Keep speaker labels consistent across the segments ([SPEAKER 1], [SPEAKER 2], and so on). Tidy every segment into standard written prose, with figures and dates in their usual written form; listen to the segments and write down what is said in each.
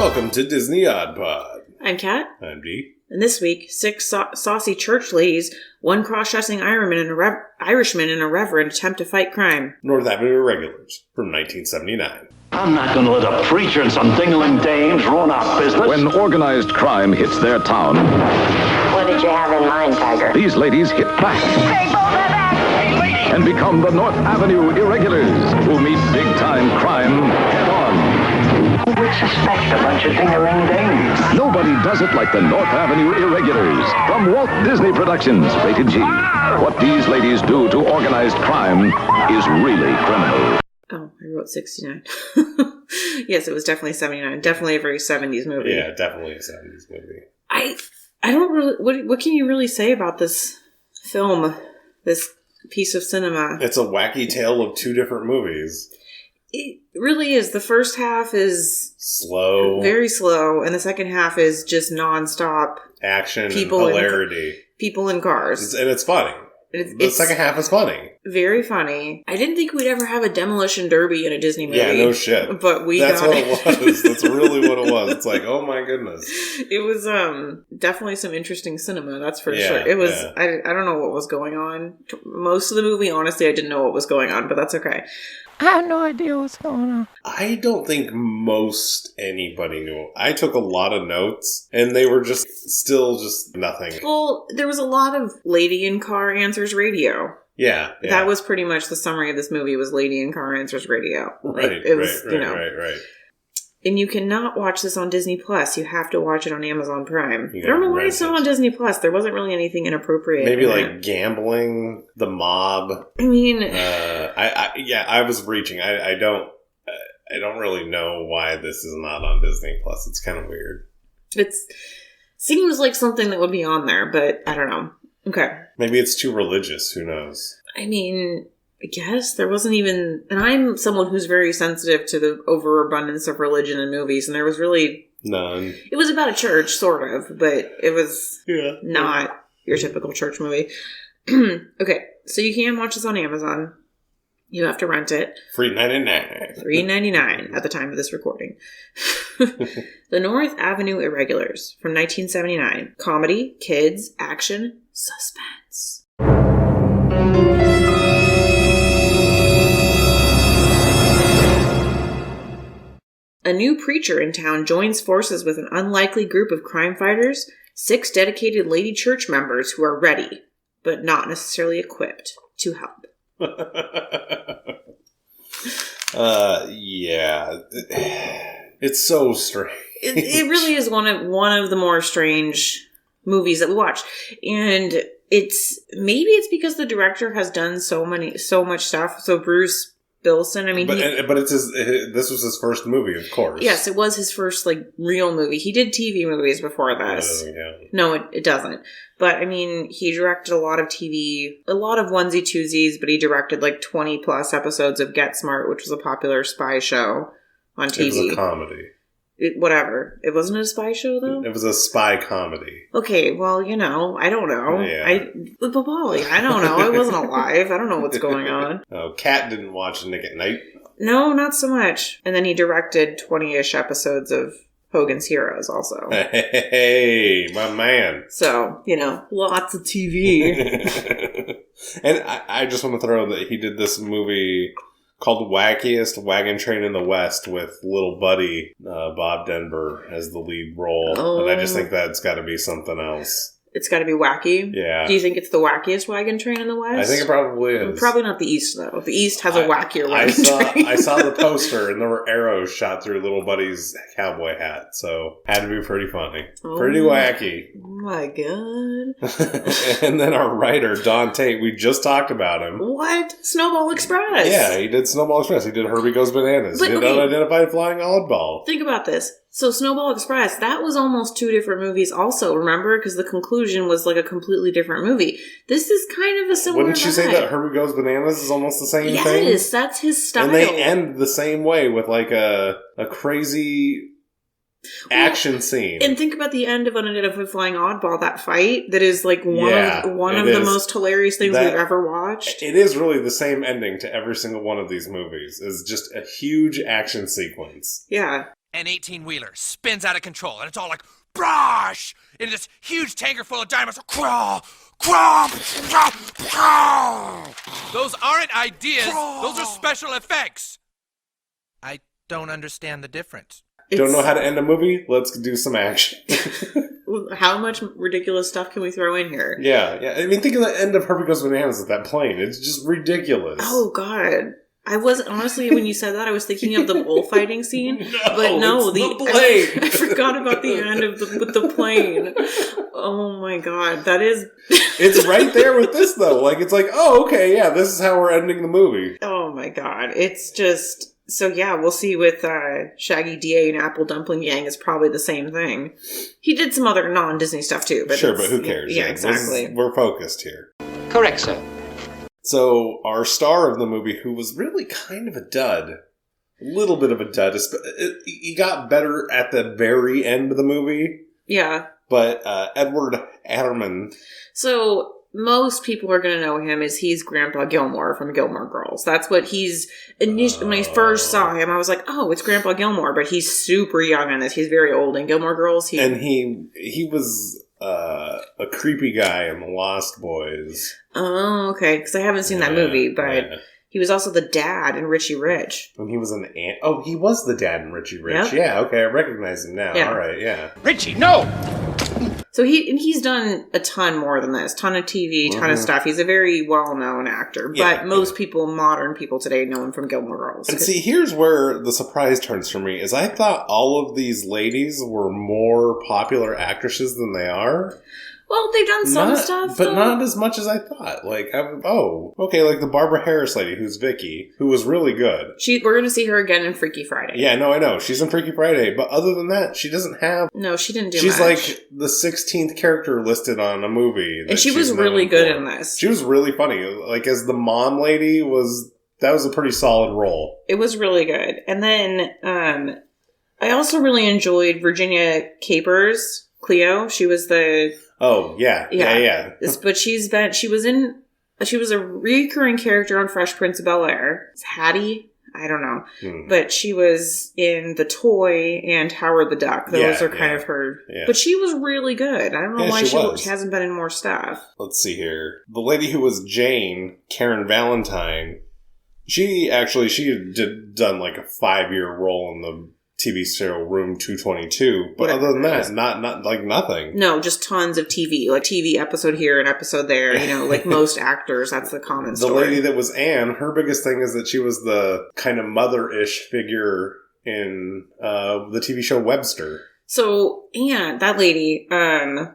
[SPEAKER 1] Welcome to Disney Odd Pod.
[SPEAKER 2] I'm Kat.
[SPEAKER 1] I'm Dee.
[SPEAKER 2] And this week, 6 saucy church ladies, one cross-dressing Irishman and a reverend attempt to fight crime.
[SPEAKER 1] North Avenue Irregulars from 1979.
[SPEAKER 3] I'm not going to let a preacher and some dingling dames ruin our business.
[SPEAKER 4] When organized crime hits their town,
[SPEAKER 5] What did you have in mind, Tiger?
[SPEAKER 4] these ladies hit back and become the North Avenue Irregulars, who meet big-time crime head-on.
[SPEAKER 3] Who would suspect a bunch of dingling dames?
[SPEAKER 4] Nobody does it like the North Avenue Irregulars. From Walt Disney Productions, rated G. What these ladies do to organized crime is really criminal.
[SPEAKER 2] Oh, I wrote 69. Yes, it was definitely 79. Definitely a very 70s movie.
[SPEAKER 1] Yeah, definitely a 70s movie.
[SPEAKER 2] I don't really... What can you really say about this film? This piece of cinema?
[SPEAKER 1] It's a wacky tale of two different movies.
[SPEAKER 2] It really is. The first half is...
[SPEAKER 1] Slow.
[SPEAKER 2] Very slow. And the second half is just nonstop...
[SPEAKER 1] Action and
[SPEAKER 2] People
[SPEAKER 1] hilarity.
[SPEAKER 2] People in cars.
[SPEAKER 1] And it's funny. The second half is funny.
[SPEAKER 2] Very funny. I didn't think we'd ever have a demolition derby in a Disney movie.
[SPEAKER 1] Yeah, no shit.
[SPEAKER 2] But
[SPEAKER 1] That's
[SPEAKER 2] got
[SPEAKER 1] what it was. That's really what it was. It's like, oh my goodness.
[SPEAKER 2] It was definitely some interesting cinema, that's for
[SPEAKER 1] Yeah,
[SPEAKER 2] sure. It was,
[SPEAKER 1] yeah.
[SPEAKER 2] I don't know what was going on. Most of the movie, honestly, I didn't know what was going on, but that's okay.
[SPEAKER 6] I have no idea what's going on.
[SPEAKER 1] I don't think most anybody knew. I took a lot of notes, and they were just still just nothing.
[SPEAKER 2] Well, there was a lot of Lady in Car Answers Radio.
[SPEAKER 1] Yeah.
[SPEAKER 2] That was pretty much the summary of this movie, was Lady in Car Answers Radio.
[SPEAKER 1] Right, right.
[SPEAKER 2] And you cannot watch this on Disney Plus. You have to watch it on Amazon Prime.
[SPEAKER 1] You
[SPEAKER 2] I don't know why
[SPEAKER 1] rent
[SPEAKER 2] it's not
[SPEAKER 1] it.
[SPEAKER 2] on Disney Plus. There wasn't really anything inappropriate.
[SPEAKER 1] Maybe
[SPEAKER 2] in
[SPEAKER 1] like
[SPEAKER 2] it.
[SPEAKER 1] gambling, the mob.
[SPEAKER 2] I mean,
[SPEAKER 1] I was reaching. I don't really know why this is not on Disney Plus. It's kind of weird.
[SPEAKER 2] it seems like something that would be on there, but I don't know. Okay.
[SPEAKER 1] Maybe it's too religious. Who knows?
[SPEAKER 2] I mean, I guess there wasn't even... And I'm someone who's very sensitive to the overabundance of religion in movies, and there was really...
[SPEAKER 1] None.
[SPEAKER 2] It was about a church, sort of, but it was
[SPEAKER 1] Yeah.
[SPEAKER 2] not your typical church movie. Okay, so you can watch this on Amazon. You have to rent it.
[SPEAKER 1] $3.99.
[SPEAKER 2] $3.99 at the time of this recording. The North Avenue Irregulars from 1979. Comedy, kids, action, suspense. A new preacher in town joins forces with an unlikely group of crime fighters, 6 dedicated lady church members who are ready, but not necessarily equipped, to help.
[SPEAKER 1] Yeah. It's so strange.
[SPEAKER 2] It really is one of the more strange movies that we watch. And maybe it's because the director has done so much stuff. So Bruce Bilson, I mean,
[SPEAKER 1] but it's this was his first movie, of course.
[SPEAKER 2] Yes, it was his first real movie. He did TV movies before this. No, it doesn't. But I mean, he directed a lot of TV, a lot of onesie twosies. But he directed 20 plus episodes of Get Smart, which was a popular spy show on TV.
[SPEAKER 1] It was a comedy.
[SPEAKER 2] Whatever. It wasn't a spy show, though?
[SPEAKER 1] It was a spy comedy.
[SPEAKER 2] Okay, well, I don't know.
[SPEAKER 1] Yeah.
[SPEAKER 2] Babali, I don't know. I wasn't alive. I don't know what's going on.
[SPEAKER 1] Oh, Kat didn't watch Nick at Night.
[SPEAKER 2] No, not so much. And then he directed 20-ish episodes of Hogan's Heroes also.
[SPEAKER 1] Hey, my man.
[SPEAKER 2] So, lots of TV.
[SPEAKER 1] And I just want to throw that he did this movie called Wackiest Wagon Train in the West with Little Buddy, Bob Denver, as the lead role.
[SPEAKER 2] Oh.
[SPEAKER 1] And I just think that's got to be something else.
[SPEAKER 2] It's got to be wacky.
[SPEAKER 1] Yeah.
[SPEAKER 2] Do you think it's the wackiest wagon train in the West?
[SPEAKER 1] I think it probably is.
[SPEAKER 2] Probably not the East, though. The East has a wackier wagon train.
[SPEAKER 1] I saw the poster, and there were arrows shot through Little Buddy's cowboy hat, so had to be pretty funny. Pretty wacky.
[SPEAKER 2] Oh my god.
[SPEAKER 1] And then our writer, Don Tate, we just talked about him.
[SPEAKER 2] What? Snowball Express.
[SPEAKER 1] Yeah, he did Snowball Express. He did Herbie Goes Bananas.
[SPEAKER 2] But,
[SPEAKER 1] he did Unidentified Flying Oddball.
[SPEAKER 2] Think about this. So Snowball Express, that was almost 2 different movies also, remember? Because the conclusion was a completely different movie. This is kind of a similar
[SPEAKER 1] Wouldn't you say that Herbie Goes Bananas is almost the same thing?
[SPEAKER 2] Yes, that's his style.
[SPEAKER 1] And they end the same way with a crazy action scene.
[SPEAKER 2] And think about the end of Unidentified Flying Oddball, that fight that is one of the most hilarious things we've ever watched.
[SPEAKER 1] It is really the same ending to every single one of these movies. It's just a huge action sequence.
[SPEAKER 2] Yeah.
[SPEAKER 7] an 18-wheeler spins out of control, and it's all like, brush! In this huge tanker full of diamonds, crawl, crawl, crawl, crawl. Those aren't ideas, those are special effects. I don't understand the difference.
[SPEAKER 1] Don't know how to end a movie? Let's do some action.
[SPEAKER 2] How much ridiculous stuff can we throw in here?
[SPEAKER 1] Yeah. I mean, think of the end of Herbie Goes Bananas with that plane. It's just ridiculous.
[SPEAKER 2] Oh, God. I wasn't, honestly, when you said that, I was thinking of the bullfighting scene.
[SPEAKER 1] The
[SPEAKER 2] plane. I forgot about the end of with the plane. Oh my God. That is...
[SPEAKER 1] It's right there with this, though. Like, it's like, oh, okay, yeah, this is how we're ending the movie.
[SPEAKER 2] Oh my God. It's just... So yeah, we'll see with Shaggy DA and Apple Dumpling Gang is probably the same thing. He did some other non-Disney stuff too. But
[SPEAKER 1] sure, but who cares?
[SPEAKER 2] Yeah, exactly.
[SPEAKER 1] We're focused here.
[SPEAKER 8] Correct, sir.
[SPEAKER 1] So our star of the movie, who was really kind of a dud, a little bit of a dud, he got better at the very end of the movie.
[SPEAKER 2] Yeah.
[SPEAKER 1] But Edward Atterman.
[SPEAKER 2] So... most people are going to know him as he's Grandpa Gilmore from Gilmore Girls. That's what he's... When I first saw him, I was like, oh, it's Grandpa Gilmore, but he's super young in this. He's very old in Gilmore Girls.
[SPEAKER 1] He was a creepy guy in The Lost Boys.
[SPEAKER 2] Oh, okay, because I haven't seen that movie, but he was also the dad in Richie Rich.
[SPEAKER 1] And he was an aunt. Oh, he was the dad in Richie Rich.
[SPEAKER 2] Yep.
[SPEAKER 1] Yeah, okay, I recognize him now. Yeah. All right, yeah.
[SPEAKER 8] Richie, no!
[SPEAKER 2] So he's done a ton more than this. Ton of TV, ton of stuff. He's a very well-known actor. But most people, modern people today, know him from Gilmore Girls.
[SPEAKER 1] And see, here's where the surprise turns for me, is I thought all of these ladies were more popular actresses than they are.
[SPEAKER 2] Well, they've done some stuff,
[SPEAKER 1] but not as much as I thought. Like, like the Barbara Harris lady, who's Vicky, who was really good.
[SPEAKER 2] We're going to see her again in Freaky Friday.
[SPEAKER 1] Yeah, no, I know. She's in Freaky Friday, but other than that, she doesn't have...
[SPEAKER 2] No, she didn't do
[SPEAKER 1] She's
[SPEAKER 2] much.
[SPEAKER 1] Like the 16th character listed on a movie.
[SPEAKER 2] And she was really good in this.
[SPEAKER 1] She was really funny. Like, as the mom lady, that was a pretty solid role.
[SPEAKER 2] It was really good. And then, I also really enjoyed Virginia Capers, Cleo. She was the...
[SPEAKER 1] Oh, yeah.
[SPEAKER 2] But she was a recurring character on Fresh Prince of Bel-Air. It's Hattie? I don't know. But she was in The Toy and Howard the Duck. Those are kind of her. Yeah. But she was really good. I don't know why she hasn't been in more stuff.
[SPEAKER 1] Let's see here. The lady who was Jane, Karen Valentine, she had done like a 5-year role in the TV serial Room 222, but other than that, not like nothing.
[SPEAKER 2] No, just tons of TV, like TV episode here and episode there. You know, like most actors, that's the common story.
[SPEAKER 1] The lady that was Anne, her biggest thing is that she was the kind of mother-ish figure in the TV show Webster.
[SPEAKER 2] So, Anne, that lady,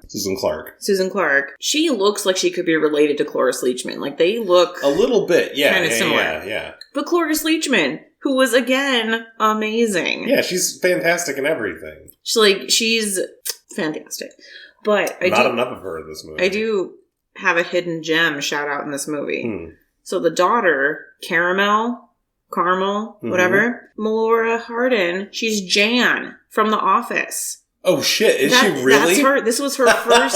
[SPEAKER 1] Susan
[SPEAKER 2] Clark, she looks like she could be related to Chloris Leachman. Like, they look...
[SPEAKER 1] a little bit,
[SPEAKER 2] kind of similar.
[SPEAKER 1] Yeah.
[SPEAKER 2] But Chloris Leachman, who was, again, amazing.
[SPEAKER 1] Yeah, she's fantastic in everything.
[SPEAKER 2] She's fantastic. But
[SPEAKER 1] Not enough of her in this movie.
[SPEAKER 2] I do have a hidden gem shout out in this movie. So the daughter, Caramel, whatever, Melora Hardin, she's Jan from The Office.
[SPEAKER 1] Oh shit, is she really?
[SPEAKER 2] That's her. This was her first...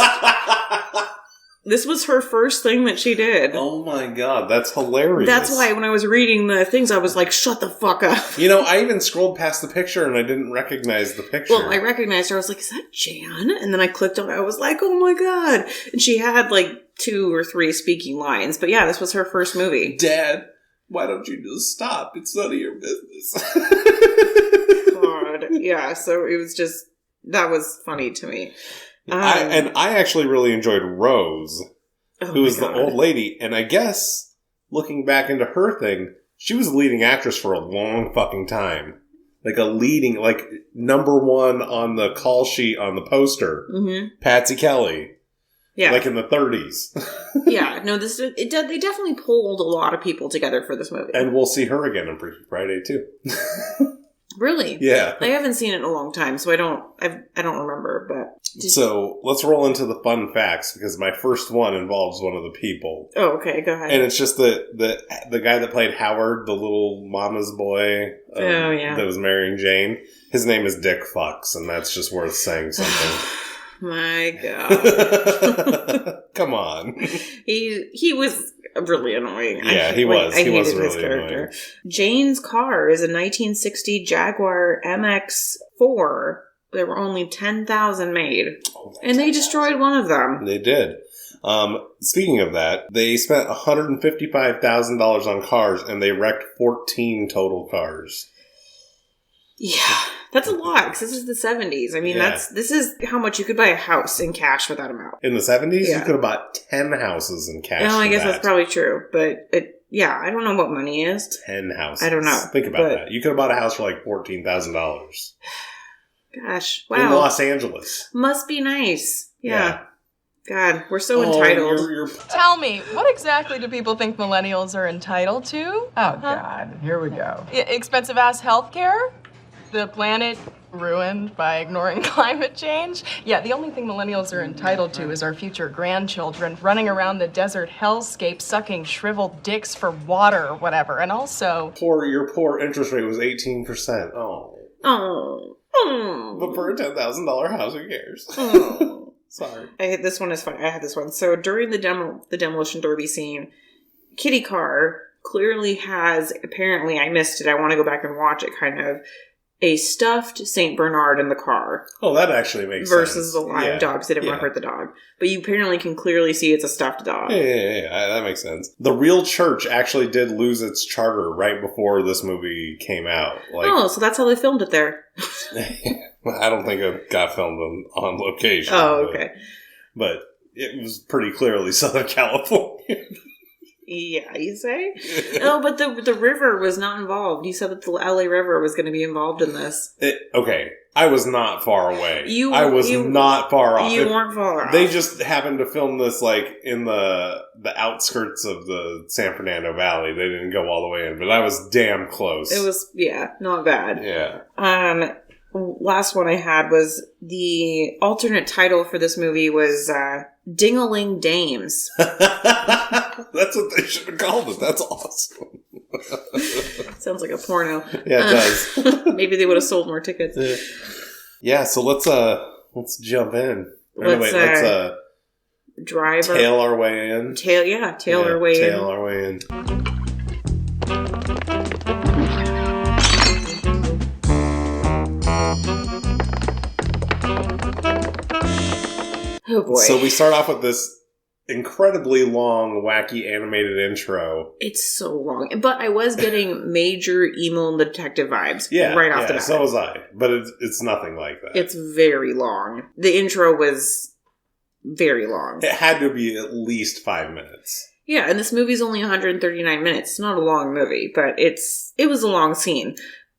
[SPEAKER 2] This was her first thing that she did.
[SPEAKER 1] Oh my god, that's hilarious.
[SPEAKER 2] That's why when I was reading the things, I was like, shut the fuck up.
[SPEAKER 1] You know, I even scrolled past the picture and I didn't recognize the picture.
[SPEAKER 2] Well, I recognized her. I was like, is that Jan? And then I clicked on it. I was like, oh my god. And she had like 2 or 3 speaking lines. But yeah, this was her first movie.
[SPEAKER 1] Dad, why don't you just stop? It's none of your business.
[SPEAKER 2] God. Yeah, so it was just, that was funny to me.
[SPEAKER 1] I actually really enjoyed Rose, who was the old lady. And I guess, looking back into her thing, she was a leading actress for a long fucking time. Like like number 1 on the call sheet on the poster. Mm-hmm. Patsy Kelly. Yeah. Like in the 30s.
[SPEAKER 2] Yeah. No, they definitely pulled a lot of people together for this movie.
[SPEAKER 1] And we'll see her again on Freaky Friday, too.
[SPEAKER 2] Really?
[SPEAKER 1] Yeah.
[SPEAKER 2] I haven't seen it in a long time, so I don't remember, but...
[SPEAKER 1] So, let's roll into the fun facts, because my first one involves one of the people.
[SPEAKER 2] Oh, okay, go ahead.
[SPEAKER 1] And it's just the guy that played Howard, the little mama's boy that was marrying Jane. His name is Dick Fox, and that's just worth saying something.
[SPEAKER 2] My God.
[SPEAKER 1] Come on.
[SPEAKER 2] He was really annoying.
[SPEAKER 1] Yeah, he was.
[SPEAKER 2] I
[SPEAKER 1] He was
[SPEAKER 2] hated his
[SPEAKER 1] really
[SPEAKER 2] character.
[SPEAKER 1] annoying.
[SPEAKER 2] Jane's car is a 1960 Jaguar MX-4. There were only 10,000 made. And they destroyed one of them.
[SPEAKER 1] They did. Speaking of that, they spent $155,000 on cars, and they wrecked 14 total cars.
[SPEAKER 2] Yeah, that's a lot, because this is the 70s. I mean, this is how much you could buy a house in cash for that amount.
[SPEAKER 1] In the 70s,
[SPEAKER 2] Yeah.
[SPEAKER 1] you could have bought 10 houses in cash.
[SPEAKER 2] No, I guess
[SPEAKER 1] that.
[SPEAKER 2] that's probably true. But, I don't know what money is.
[SPEAKER 1] 10 houses.
[SPEAKER 2] I don't know.
[SPEAKER 1] Think about that. You could have bought a house for like $14,000.
[SPEAKER 2] Gosh, wow.
[SPEAKER 1] In Los Angeles.
[SPEAKER 2] Must be nice. Yeah. God, we're so entitled.
[SPEAKER 8] Tell me, what exactly do people think millennials are entitled to? Oh, God. Here we go. Expensive-ass healthcare? The planet ruined by ignoring climate change? Yeah, the only thing millennials are entitled to is our future grandchildren running around the desert hellscape sucking shriveled dicks for water or whatever. And also...
[SPEAKER 1] Your poor interest rate was 18%. Oh. But for a $10,000 house, who cares? Sorry.
[SPEAKER 2] This one is fun. I had this one. So during the demolition derby scene, Kitty Carr clearly has, apparently, I missed it, I want to go back and watch it, kind of, a stuffed St. Bernard in the car.
[SPEAKER 1] Oh, that actually makes sense.
[SPEAKER 2] Versus the live dogs that didn't want to hurt the dog. But you apparently can clearly see it's a stuffed dog.
[SPEAKER 1] Yeah, that makes sense. The real church actually did lose its charter right before this movie came out.
[SPEAKER 2] So that's how they filmed it there.
[SPEAKER 1] I don't think it got filmed on location.
[SPEAKER 2] Oh, okay.
[SPEAKER 1] But it was pretty clearly Southern California.
[SPEAKER 2] Yeah, you say? No, but the river was not involved. You said that the LA River was going to be involved in this.
[SPEAKER 1] Okay, I was not far away.
[SPEAKER 2] I
[SPEAKER 1] was not far off.
[SPEAKER 2] You weren't far off.
[SPEAKER 1] They just happened to film this in the outskirts of the San Fernando Valley. They didn't go all the way in, but I was damn close.
[SPEAKER 2] It was, not bad.
[SPEAKER 1] Yeah.
[SPEAKER 2] Last one I had was the alternate title for this movie was Ding-a-ling Dames.
[SPEAKER 1] That's what they should have called it. That's awesome.
[SPEAKER 2] Sounds like a porno.
[SPEAKER 1] Yeah, it does.
[SPEAKER 2] Maybe they would have sold more tickets.
[SPEAKER 1] Yeah, so let's jump in. Let's
[SPEAKER 2] drive
[SPEAKER 1] tail our way in.
[SPEAKER 2] Tail our way in.
[SPEAKER 1] Tail our way in.
[SPEAKER 2] Oh boy.
[SPEAKER 1] So we start off with this incredibly long, wacky animated intro.
[SPEAKER 2] It's so long. But I was getting major emo detective vibes right off the bat.
[SPEAKER 1] So was I. But it's nothing like that.
[SPEAKER 2] It's very long. The intro was very long.
[SPEAKER 1] It had to be at least 5 minutes.
[SPEAKER 2] Yeah, and this movie's only 139 minutes. It's not a long movie, but it was a long scene.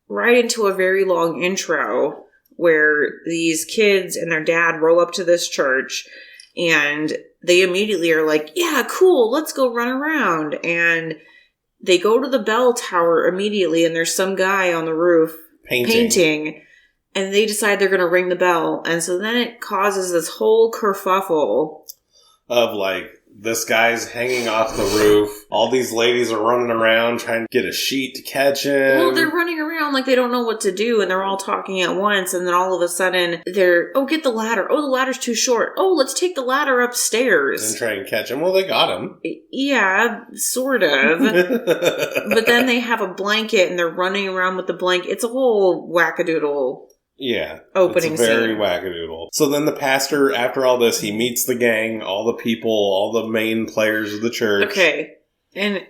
[SPEAKER 2] Right into a very long intro where these kids and their dad roll up to this church and they immediately are like, yeah, cool, let's go run around. And they go to the bell tower immediately and there's some guy on the roof painting and they decide they're going to ring the bell. And so then it causes this whole kerfuffle
[SPEAKER 1] of this guy's hanging off the roof. All these ladies are running around trying to get a sheet to catch him.
[SPEAKER 2] Well, they're running around like they don't know what to do, and they're all talking at once, and then all of a sudden, get the ladder. Oh, the ladder's too short. Oh, let's take the ladder upstairs.
[SPEAKER 1] And try and catch him. Well, they got him.
[SPEAKER 2] Yeah, sort of. But then they have a blanket, and they're running around with the blanket. It's a whole wackadoodle.
[SPEAKER 1] Yeah.
[SPEAKER 2] Opening
[SPEAKER 1] it's very
[SPEAKER 2] scene.
[SPEAKER 1] wackadoodle. So then the pastor, after all this, he meets the gang, all the people, all the main players of the church.
[SPEAKER 2] Okay. And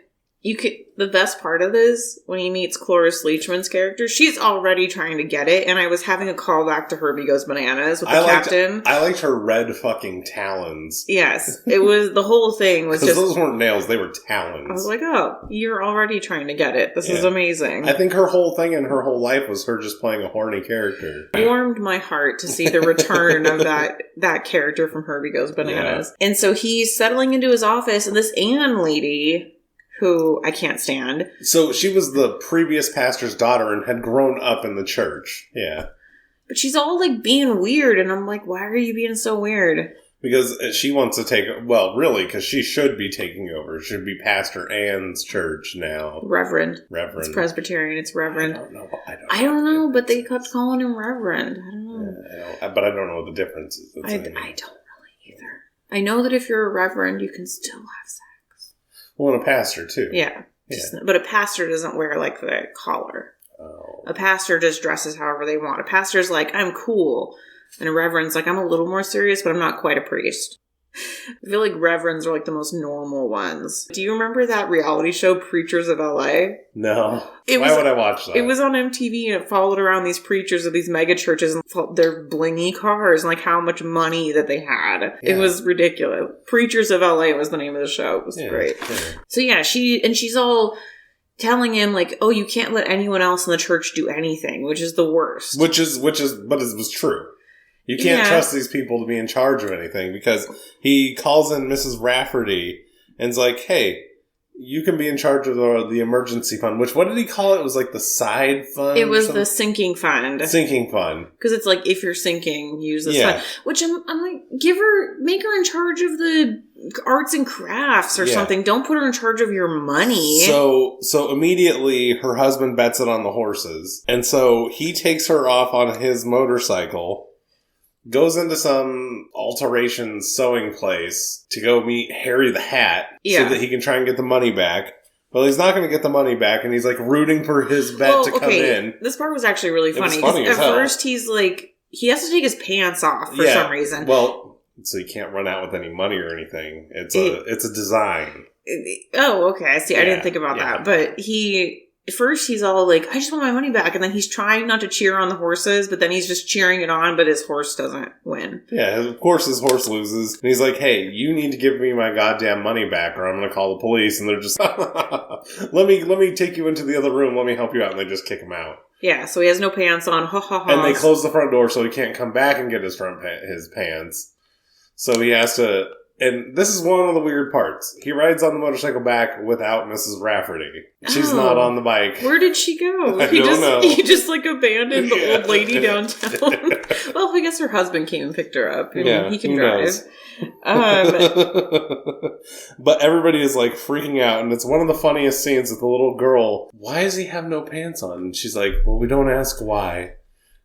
[SPEAKER 2] the best part of this, when he meets Chloris Leachman's character, she's already trying to get it, and I was having a callback to Herbie Goes Bananas with the captain.
[SPEAKER 1] I liked her red fucking talons.
[SPEAKER 2] Yes. It was, the whole thing was just...
[SPEAKER 1] those weren't nails, they were talons.
[SPEAKER 2] I was like, oh, you're already trying to get it. This is amazing.
[SPEAKER 1] I think her whole thing and her whole life was her just playing a horny character.
[SPEAKER 2] It warmed my heart to see the return of that character from Herbie Goes Bananas. Yeah. And so he's settling into his office, and this Ann lady... who I can't stand.
[SPEAKER 1] So she was the previous pastor's daughter and had grown up in the church. Yeah.
[SPEAKER 2] But she's all being weird, and I'm like, why are you being so weird?
[SPEAKER 1] Because she wants to take... Well, really, because she should be taking over. It should be Pastor Ann's church now.
[SPEAKER 2] Reverend. It's Presbyterian. It's Reverend.
[SPEAKER 1] I don't know,
[SPEAKER 2] but they kept calling him Reverend. I don't know.
[SPEAKER 1] But I don't know what the difference is.
[SPEAKER 2] I don't really either. I know that if you're a reverend, you can still have sex.
[SPEAKER 1] Well, and a pastor, too.
[SPEAKER 2] Yeah. But a pastor doesn't wear, like, the collar.
[SPEAKER 1] Oh.
[SPEAKER 2] A pastor just dresses however they want. A pastor's like, I'm cool. And a reverend's like, I'm a little more serious, but I'm not quite a priest. I feel like reverends are like the most normal ones. Do you remember that reality show, Preachers of LA?
[SPEAKER 1] No. Why would I watch that?
[SPEAKER 2] It was on MTV and it followed around these preachers of these mega churches and their blingy cars and like how much money that they had. Yeah. It was ridiculous. Preachers of LA was the name of the show. It was great. Yeah. So yeah, she's all telling him like, oh, you can't let anyone else in the church do anything, which is the worst. But it
[SPEAKER 1] was true. You can't trust these people to be in charge of anything because he calls in Mrs. Rafferty and is like, hey, you can be in charge of the emergency fund, which, what did he call it? It was like the side fund?
[SPEAKER 2] It was the sinking fund.
[SPEAKER 1] Sinking fund.
[SPEAKER 2] Because it's like, if you're sinking, use this fund. Which I'm like, make her in charge of the arts and crafts or something. Don't put her in charge of your money.
[SPEAKER 1] So immediately her husband bets it on the horses. And so he takes her off on his motorcycle, goes into some alteration sewing place to go meet Harry the Hat so that he can try and get the money back. Well, he's not going to get the money back, and he's like rooting for his bet to come in.
[SPEAKER 2] This part was actually really funny. At first, he's like, he has to take his pants off for some reason.
[SPEAKER 1] Well, so he can't run out with any money or anything. It's a design.
[SPEAKER 2] Oh, okay. I see. I didn't think about that. But at first, he's all like, I just want my money back. And then he's trying not to cheer on the horses, but then he's just cheering it on, but his horse doesn't win.
[SPEAKER 1] Yeah, of course his horse loses. And he's like, hey, you need to give me my goddamn money back or I'm going to call the police. And they're just, let me take you into the other room. Let me help you out. And they just kick him out.
[SPEAKER 2] Yeah, so he has no pants on. Ha, ha, ha.
[SPEAKER 1] And they close the front door so he can't come back and get his pants. So he has to... And this is one of the weird parts. He rides on the motorcycle back without Mrs. Rafferty. She's not on the bike.
[SPEAKER 2] Where did she go?
[SPEAKER 1] I don't know.
[SPEAKER 2] He just like abandoned the old lady downtown. Well, I guess her husband came and picked her up. And he can drive.
[SPEAKER 1] But everybody is like freaking out. And it's one of the funniest scenes with the little girl. Why does he have no pants on? And she's like, well, we don't ask why.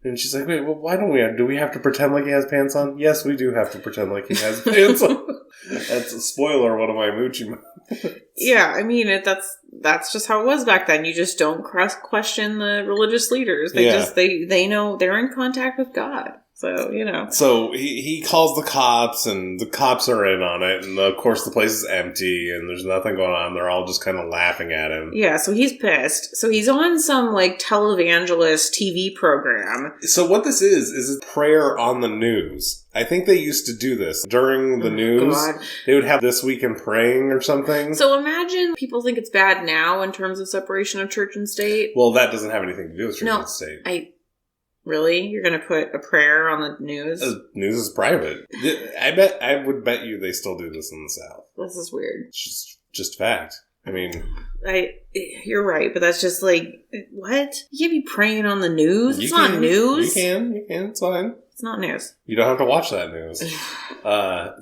[SPEAKER 1] And she's like, wait, well, why don't we do we have to pretend like he has pants on? Yes, we do have to pretend like he has pants on. That's a spoiler, one of my Moochie moments.
[SPEAKER 2] Yeah, I mean, that's just how it was back then. You just don't question the religious leaders. They know they're in contact with God. So, you know. So
[SPEAKER 1] he calls the cops, and the cops are in on it, and of course the place is empty, and there's nothing going on. They're all just kind of laughing at him.
[SPEAKER 2] Yeah, so he's pissed. So he's on some, like, televangelist TV program.
[SPEAKER 1] So what this is prayer on the news. I think they used to do this during the news. God. They would have This Week in Praying or something.
[SPEAKER 2] So imagine people think it's bad now in terms of separation of church and state.
[SPEAKER 1] Well, that doesn't have anything to do with church and state.
[SPEAKER 2] Really? You're going to put a prayer on the news?
[SPEAKER 1] News is private. I would bet you they still do this in the South.
[SPEAKER 2] This is weird.
[SPEAKER 1] It's just fact. I mean...
[SPEAKER 2] You're right, but that's just like, what? You can't be praying on the news? It's not news.
[SPEAKER 1] You can. It's fine.
[SPEAKER 2] It's not news.
[SPEAKER 1] You don't have to watch that news.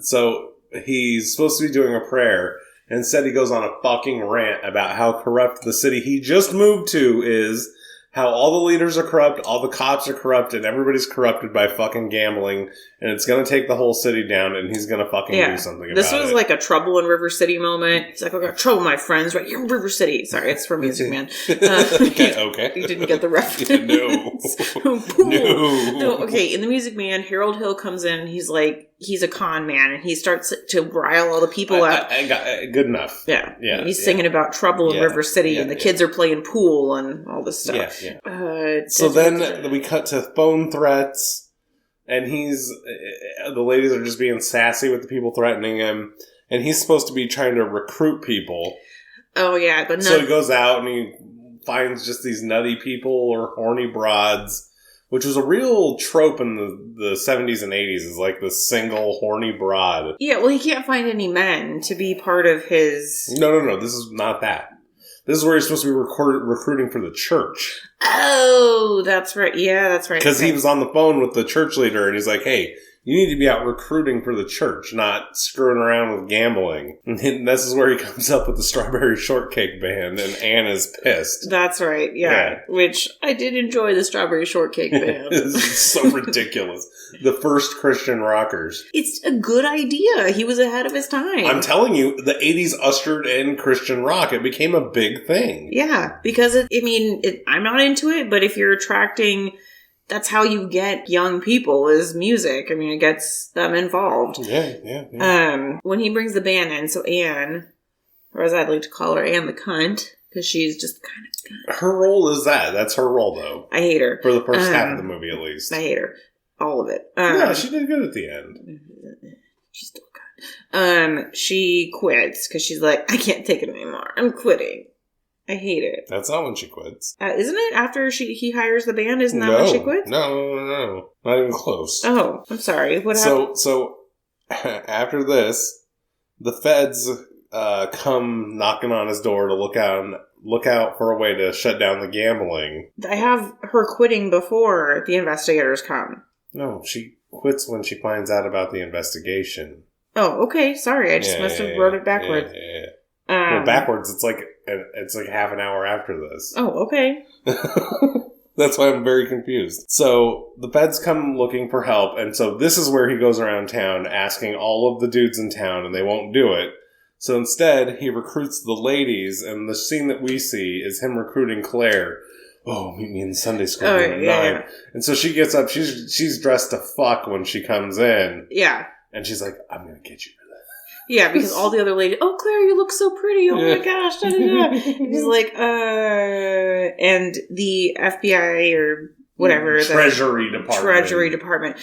[SPEAKER 1] So he's supposed to be doing a prayer. Instead, he goes on a fucking rant about how corrupt the city he just moved to is, how all the leaders are corrupt, all the cops are corrupt, and everybody's corrupted by fucking gambling, and it's going to take the whole city down, and he's going to fucking do something about it.
[SPEAKER 2] This was like a Trouble in River City moment. He's like, I got trouble, my friends, right here in River City. Sorry, it's from Music Man.
[SPEAKER 1] Okay.
[SPEAKER 2] You didn't get the reference. No. Okay, in the Music Man, Harold Hill comes in, and he's like, he's a con man, and he starts to rile all the people up.
[SPEAKER 1] Good enough.
[SPEAKER 2] Yeah. He's singing about trouble in River City, and the kids are playing pool and all this stuff.
[SPEAKER 1] So then we cut to phone threats, and the ladies are just being sassy with the people threatening him, and he's supposed to be trying to recruit people.
[SPEAKER 2] Oh, yeah. But
[SPEAKER 1] so he goes out and he finds just these nutty people or horny broads, which was a real trope in the 70s and 80s, is like the single horny broad. Yeah,
[SPEAKER 2] well, he can't find any men to be part of his...
[SPEAKER 1] No, this is not that. This is where he's supposed to be recruiting for the church.
[SPEAKER 2] Oh, that's right. Yeah, that's right.
[SPEAKER 1] Because he was on the phone with the church leader, and he's like, hey, You need to be out recruiting for the church, not screwing around with gambling. And this is where he comes up with the Strawberry Shortcake Band, and Anne is pissed.
[SPEAKER 2] That's right, yeah. Which, I did enjoy the Strawberry Shortcake Band.
[SPEAKER 1] It's so ridiculous. The first Christian rockers.
[SPEAKER 2] It's a good idea. He was ahead of his time.
[SPEAKER 1] I'm telling you, the 80s ushered in Christian rock. It became a big thing.
[SPEAKER 2] Yeah, because, I'm not into it, but if you're attracting... That's how you get young people, is music. I mean, it gets them involved.
[SPEAKER 1] Yeah.
[SPEAKER 2] When he brings the band in, so Anne, or as I'd like to call her, Anne the cunt, because she's just kind of...
[SPEAKER 1] Her role is that. That's her role, though.
[SPEAKER 2] I hate her.
[SPEAKER 1] For the first half of the movie, at least.
[SPEAKER 2] I hate her. All of it.
[SPEAKER 1] Yeah, she did good at the end.
[SPEAKER 2] She's still good. She quits, because she's like, I can't take it anymore. I'm quitting. I hate it.
[SPEAKER 1] That's not when she quits.
[SPEAKER 2] Isn't it after he hires the band? Isn't that when she quits?
[SPEAKER 1] No. Not even close.
[SPEAKER 2] Oh, I'm sorry. What happened?
[SPEAKER 1] So, after this, the feds come knocking on his door to look out for a way to shut down the gambling.
[SPEAKER 2] I have her quitting before the investigators come.
[SPEAKER 1] No, she quits when she finds out about the investigation.
[SPEAKER 2] Oh, okay. Sorry. I just must have wrote it backwards.
[SPEAKER 1] Yeah. Well, backwards, it's like half an hour after this.
[SPEAKER 2] Oh, okay.
[SPEAKER 1] That's why I'm very confused. So, the feds come looking for help, and so this is where he goes around town asking all of the dudes in town, and they won't do it. So instead, he recruits the ladies, and the scene that we see is him recruiting Claire. Oh, meet me in Sunday school at 9. Yeah. And so she gets up, she's dressed to fuck when she comes in.
[SPEAKER 2] Yeah.
[SPEAKER 1] And she's like, I'm gonna get you.
[SPEAKER 2] Yeah, because all the other ladies, oh, Claire, you look so pretty. Oh, my gosh. Da, da, da. He's like, and the FBI or whatever.
[SPEAKER 1] Treasury
[SPEAKER 2] Department.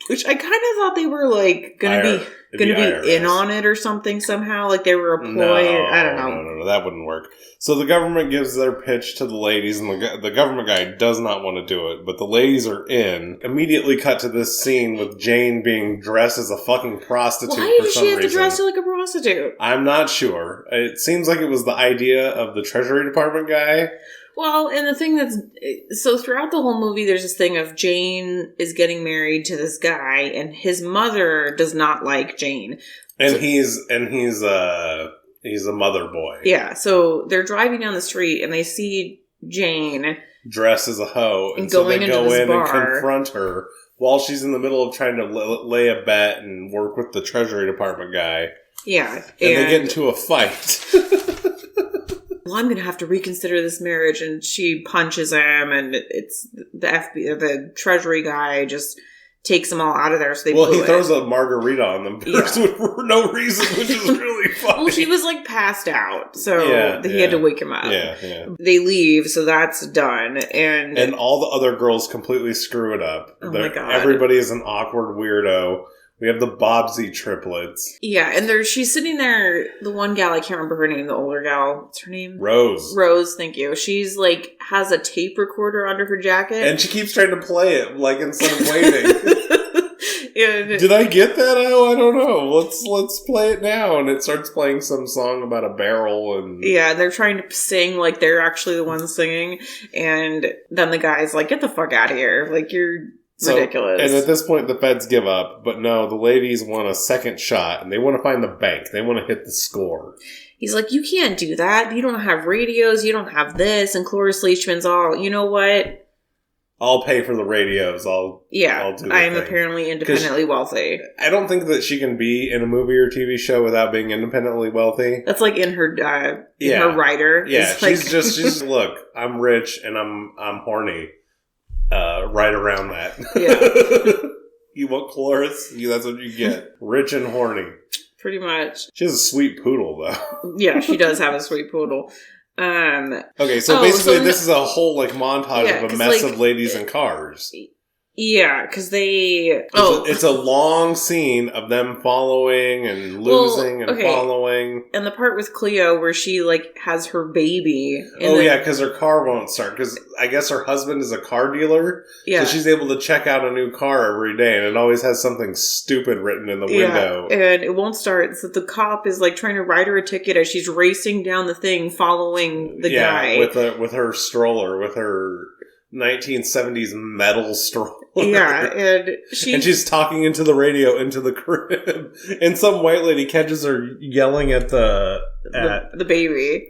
[SPEAKER 2] Which I kind of thought they were, like, going to be in on it or something somehow. Like they were a ploy. I don't know.
[SPEAKER 1] No, that wouldn't work. So the government gives their pitch to the ladies, and the government guy does not want to do it, but the ladies are in. Immediately cut to this scene with Jane being dressed as a fucking prostitute.
[SPEAKER 2] Why did she have to dress like a prostitute?
[SPEAKER 1] I'm not sure. It seems like it was the idea of the Treasury Department guy.
[SPEAKER 2] Well, and the thing so throughout the whole movie, there's this thing of Jane is getting married to this guy, and his mother does not like Jane.
[SPEAKER 1] And so, he's a mother boy.
[SPEAKER 2] Yeah, so they're driving down the street, and they see Jane
[SPEAKER 1] dressed as a hoe, and so they go in and confront her while she's in the middle of trying to lay a bet and work with the Treasury Department guy.
[SPEAKER 2] Yeah,
[SPEAKER 1] and they get into a fight.
[SPEAKER 2] Well, I'm going to have to reconsider this marriage, and she punches him, and it's the FBI, the Treasury guy just takes them all out of there. So
[SPEAKER 1] he throws a margarita on them for no reason, which is really funny.
[SPEAKER 2] Well, he was like passed out, so he had to wake him up.
[SPEAKER 1] Yeah.
[SPEAKER 2] They leave, so that's done, and
[SPEAKER 1] all the other girls completely screw it up.
[SPEAKER 2] Oh my God.
[SPEAKER 1] Everybody is an awkward weirdo. We have the Bobbsey triplets.
[SPEAKER 2] Yeah, and she's sitting there, the one gal, I can't remember her name, the older gal. What's her name?
[SPEAKER 1] Rose,
[SPEAKER 2] thank you. She's like, has a tape recorder under her jacket.
[SPEAKER 1] And she keeps trying to play it, like, instead of waiting. Did I get that? I don't know. Let's play it now. And it starts playing some song about a barrel and...
[SPEAKER 2] Yeah, they're trying to sing like they're actually the ones singing. And then the guy's like, get the fuck out of here. Like, you're... ridiculous.
[SPEAKER 1] And at this point, the feds give up. But no, the ladies want a second shot, and they want to find the bank. They want to hit the score.
[SPEAKER 2] He's like, you can't do that. You don't have radios. You don't have this. And Chloris Leachman's all, you know what?
[SPEAKER 1] I'll pay for the radios. I'll do the
[SPEAKER 2] I'm
[SPEAKER 1] thing.
[SPEAKER 2] apparently independently wealthy.
[SPEAKER 1] I don't think that she can be in a movie or TV show without being independently wealthy.
[SPEAKER 2] That's like in her her writer.
[SPEAKER 1] Yeah, she's look, I'm rich and I'm horny. Right around that.
[SPEAKER 2] Yeah.
[SPEAKER 1] You want Chloris? That's what you get. Rich and horny.
[SPEAKER 2] Pretty much.
[SPEAKER 1] She has a sweet poodle, though.
[SPEAKER 2] Yeah, she does have a sweet poodle.
[SPEAKER 1] Okay, so basically this is a whole montage of a mess of ladies in cars.
[SPEAKER 2] Yeah, because they...
[SPEAKER 1] It's a long scene of them following and losing and following.
[SPEAKER 2] And the part with Cleo where she, has her baby.
[SPEAKER 1] Because her car won't start. Because I guess her husband is a car dealer. Yeah. So she's able to check out a new car every day. And it always has something stupid written in the window.
[SPEAKER 2] And it won't start. So the cop is, trying to write her a ticket as she's racing down the thing following the guy.
[SPEAKER 1] with her stroller, with her... 1970s metal stroller.
[SPEAKER 2] Yeah, and
[SPEAKER 1] she's talking into the radio into the crib, and some white lady catches her yelling at the
[SPEAKER 2] baby.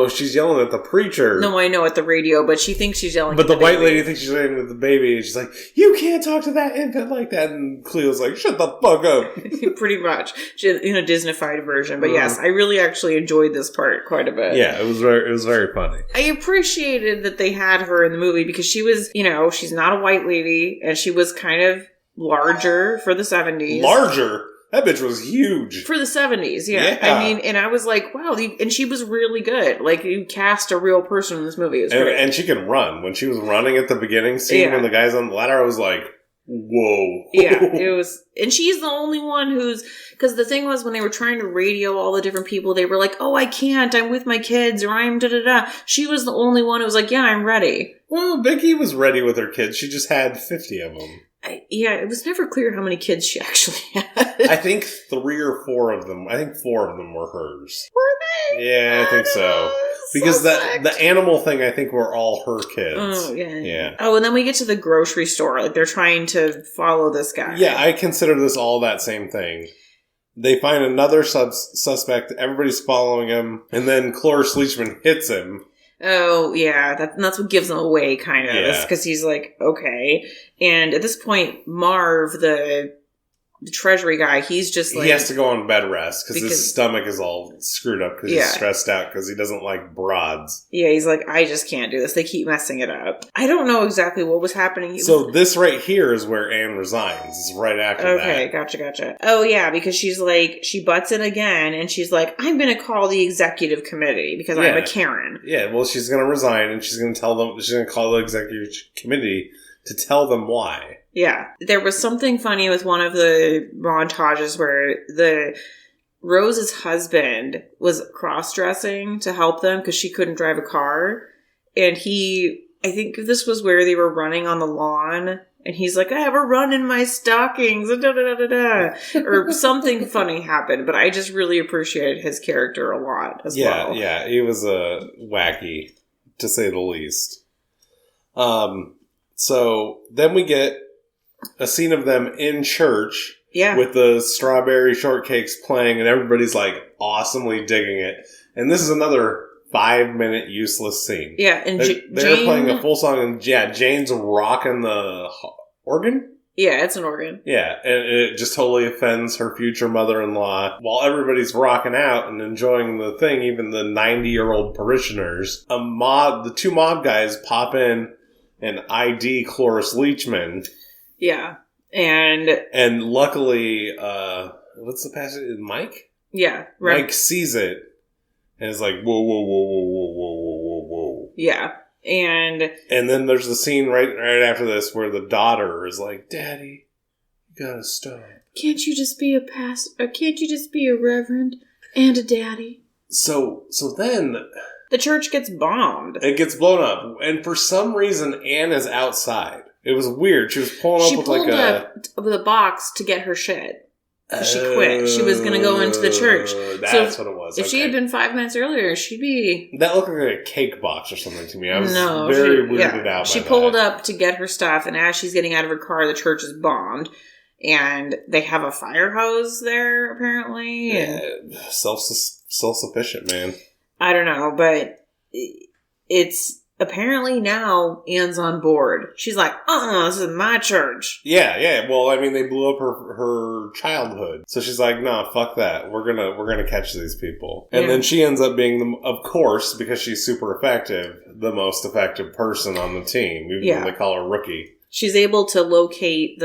[SPEAKER 1] She's yelling at the preacher.
[SPEAKER 2] No, I know, at the radio, but she thinks she's yelling.
[SPEAKER 1] But the white lady thinks she's yelling at the baby, and she's like, "You can't talk to that infant like that." And Cleo's like, "Shut the fuck up."
[SPEAKER 2] Pretty much, in a Disney-fied version. But yes, I really actually enjoyed this part quite a bit.
[SPEAKER 1] Yeah, it was very funny.
[SPEAKER 2] I appreciated that they had her in the movie because she was, she's not a white lady. And she was kind of larger for the 70s.
[SPEAKER 1] Larger? That bitch was huge.
[SPEAKER 2] For the 70s, yeah. I mean, and I was like, wow. And she was really good. Like, you cast a real person in this movie. It was great.
[SPEAKER 1] And she can run. When she was running at the beginning scene when the guy's on the ladder, I was like, whoa.
[SPEAKER 2] Yeah, it was. And she's the only one who's... Because the thing was, when they were trying to radio all the different people, they were like, oh, I can't. I'm with my kids. Or I'm da-da-da. She was the only one who was like, yeah, I'm ready.
[SPEAKER 1] Well, Vicky was ready with her kids. She just had 50 of them.
[SPEAKER 2] It was never clear how many kids she actually had.
[SPEAKER 1] I think 3 or 4 of them. I think 4 of them were hers.
[SPEAKER 2] Were they?
[SPEAKER 1] Yeah, I think so. Because the animal thing, I think, were all her kids.
[SPEAKER 2] Oh, yeah. Oh, and then we get to the grocery store. Like, they're trying to follow this guy.
[SPEAKER 1] Yeah, I consider this all that same thing. They find another suspect. Everybody's following him. And then Chloris Leachman hits him.
[SPEAKER 2] Oh, yeah. That's what gives him away, kind of.
[SPEAKER 1] Yeah.
[SPEAKER 2] Because he's like, okay. And at this point, Marv, the treasury guy, he's just like...
[SPEAKER 1] He has to go on bed rest because his stomach is all screwed up because he's stressed out because he doesn't like broads.
[SPEAKER 2] Yeah, he's like, I just can't do this. They keep messing it up. I don't know exactly what was happening.
[SPEAKER 1] So this right here is where Anne resigns. It's right after that.
[SPEAKER 2] Okay, gotcha. Oh, yeah, because she's like, she butts in again and she's like, I'm going to call the executive committee because I'm a Karen.
[SPEAKER 1] Yeah, well, she's going to resign and she's going to call the executive committee to tell them why.
[SPEAKER 2] Yeah. There was something funny with one of the montages where Rose's husband was cross-dressing to help them because she couldn't drive a car. And I think this was where they were running on the lawn. And he's like, I have a run in my stockings. Or something funny happened. But I just really appreciated his character a lot as well.
[SPEAKER 1] Yeah, he was wacky, to say the least. So then we get a scene of them in church with the strawberry shortcakes playing, and everybody's like awesomely digging it. And this is another 5-minute useless scene. Yeah, and they're playing a full song, and Jane's rocking the organ.
[SPEAKER 2] Yeah, it's an organ.
[SPEAKER 1] Yeah, and it just totally offends her future mother-in-law. While everybody's rocking out and enjoying the thing, even the 90-year-old parishioners, the 2 mob guys pop in and ID Chloris Leachman.
[SPEAKER 2] Yeah, and
[SPEAKER 1] luckily, what's the passage? Mike?
[SPEAKER 2] Yeah,
[SPEAKER 1] right. Mike sees it and is like, whoa, whoa, whoa, whoa, whoa, whoa, whoa, whoa.
[SPEAKER 2] Yeah, and then
[SPEAKER 1] there's the scene right after this where the daughter is like, Daddy, you gotta stop.
[SPEAKER 2] Can't you just be a pastor? Can't you just be a reverend and a daddy?
[SPEAKER 1] So then
[SPEAKER 2] the church gets bombed.
[SPEAKER 1] It gets blown up, and for some reason, Anne is outside. It was weird. She was pulling up
[SPEAKER 2] with a box to get her shit. She quit. She was going to go into the church.
[SPEAKER 1] That's what it was.
[SPEAKER 2] If she had been 5 minutes earlier, she'd be...
[SPEAKER 1] That looked like a cake box or something to me. I was very weirded out by
[SPEAKER 2] She pulled up to get her stuff, and as she's getting out of her car, the church is bombed. And they have a fire hose there, apparently.
[SPEAKER 1] Yeah, self-sufficient, man.
[SPEAKER 2] I don't know, but it's... Apparently now Anne's on board. She's like, this is my church.
[SPEAKER 1] Yeah. Well, I mean, they blew up her childhood. So she's like, no, fuck that. We're gonna catch these people. And then she ends up being, of course, because she's super effective, the most effective person on the team, even though they call her rookie.
[SPEAKER 2] She's able to locate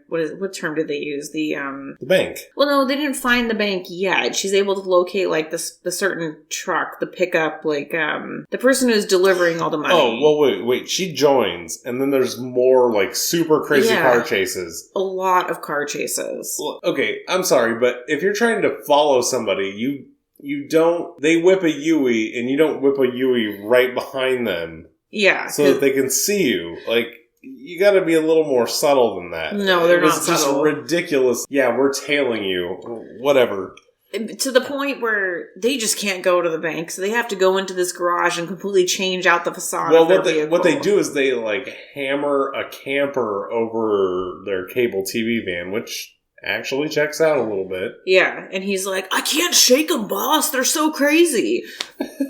[SPEAKER 2] what term did they use? The
[SPEAKER 1] bank.
[SPEAKER 2] Well, no, they didn't find the bank yet. She's able to locate like the certain truck, the pickup, like the person who's delivering all the money.
[SPEAKER 1] Oh, well, wait. She joins, and then there's more like super crazy car chases.
[SPEAKER 2] A lot of car chases.
[SPEAKER 1] Well, okay, I'm sorry, but if you're trying to follow somebody, they whip a Yui, and you don't whip a Yui right behind them.
[SPEAKER 2] Yeah.
[SPEAKER 1] So that they can see you. Like, you gotta be a little more subtle than that.
[SPEAKER 2] No, they're not subtle.
[SPEAKER 1] It's just ridiculous. Yeah, we're tailing you. Whatever.
[SPEAKER 2] To the point where they just can't go to the bank, so they have to go into this garage and completely change out the facade of their vehicle.
[SPEAKER 1] What they do is they, like, hammer a camper over their cable TV van, which actually checks out a little bit.
[SPEAKER 2] Yeah, and he's like, I can't shake them, boss. They're so crazy.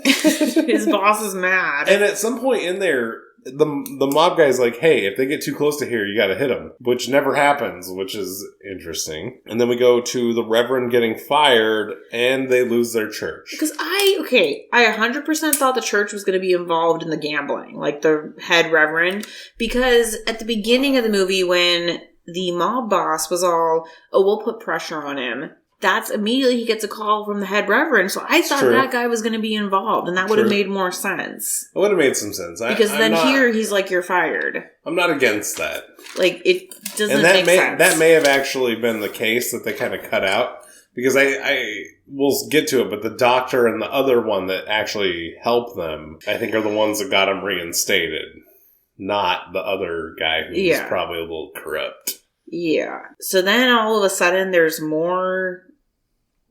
[SPEAKER 2] His boss is mad.
[SPEAKER 1] And at some point in there, the mob guy's like, hey, if they get too close to here, you gotta hit them. Which never happens, which is interesting. And then we go to the reverend getting fired, and they lose their church.
[SPEAKER 2] Because I 100% thought the church was going to be involved in the gambling, like the head reverend. Because at the beginning of the movie, when the mob boss was all, oh, we'll put pressure on him, that's immediately he gets a call from the head reverend. So I thought that guy was going to be involved, and that would have made more sense.
[SPEAKER 1] It would have made some sense.
[SPEAKER 2] Because here he's like, you're fired.
[SPEAKER 1] I'm not against that.
[SPEAKER 2] Like, it doesn't make sense.
[SPEAKER 1] That may have actually been the case that they kind of cut out. Because we'll get to it, but the doctor and the other one that actually helped them, I think, are the ones that got him reinstated. Not the other guy who's probably a little corrupt. Yeah.
[SPEAKER 2] So then all of a sudden there's more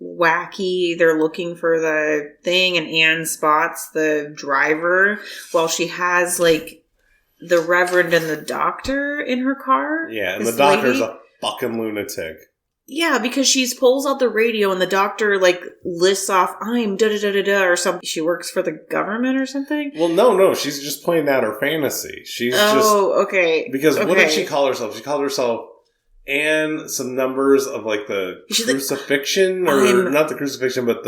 [SPEAKER 2] wacky. They're looking for the thing, and Anne spots the driver while she has, like, the reverend and the doctor in her car.
[SPEAKER 1] Yeah, and the doctor's a fucking lunatic.
[SPEAKER 2] Yeah, because she pulls out the radio and the doctor, like, lists off, I'm da-da-da-da-da or something. She works for the government or something?
[SPEAKER 1] Well, no, she's just playing out her fantasy.
[SPEAKER 2] Okay.
[SPEAKER 1] Because what did she call herself? She called herself Anne, some numbers of, like, the crucifixion, not the crucifixion, but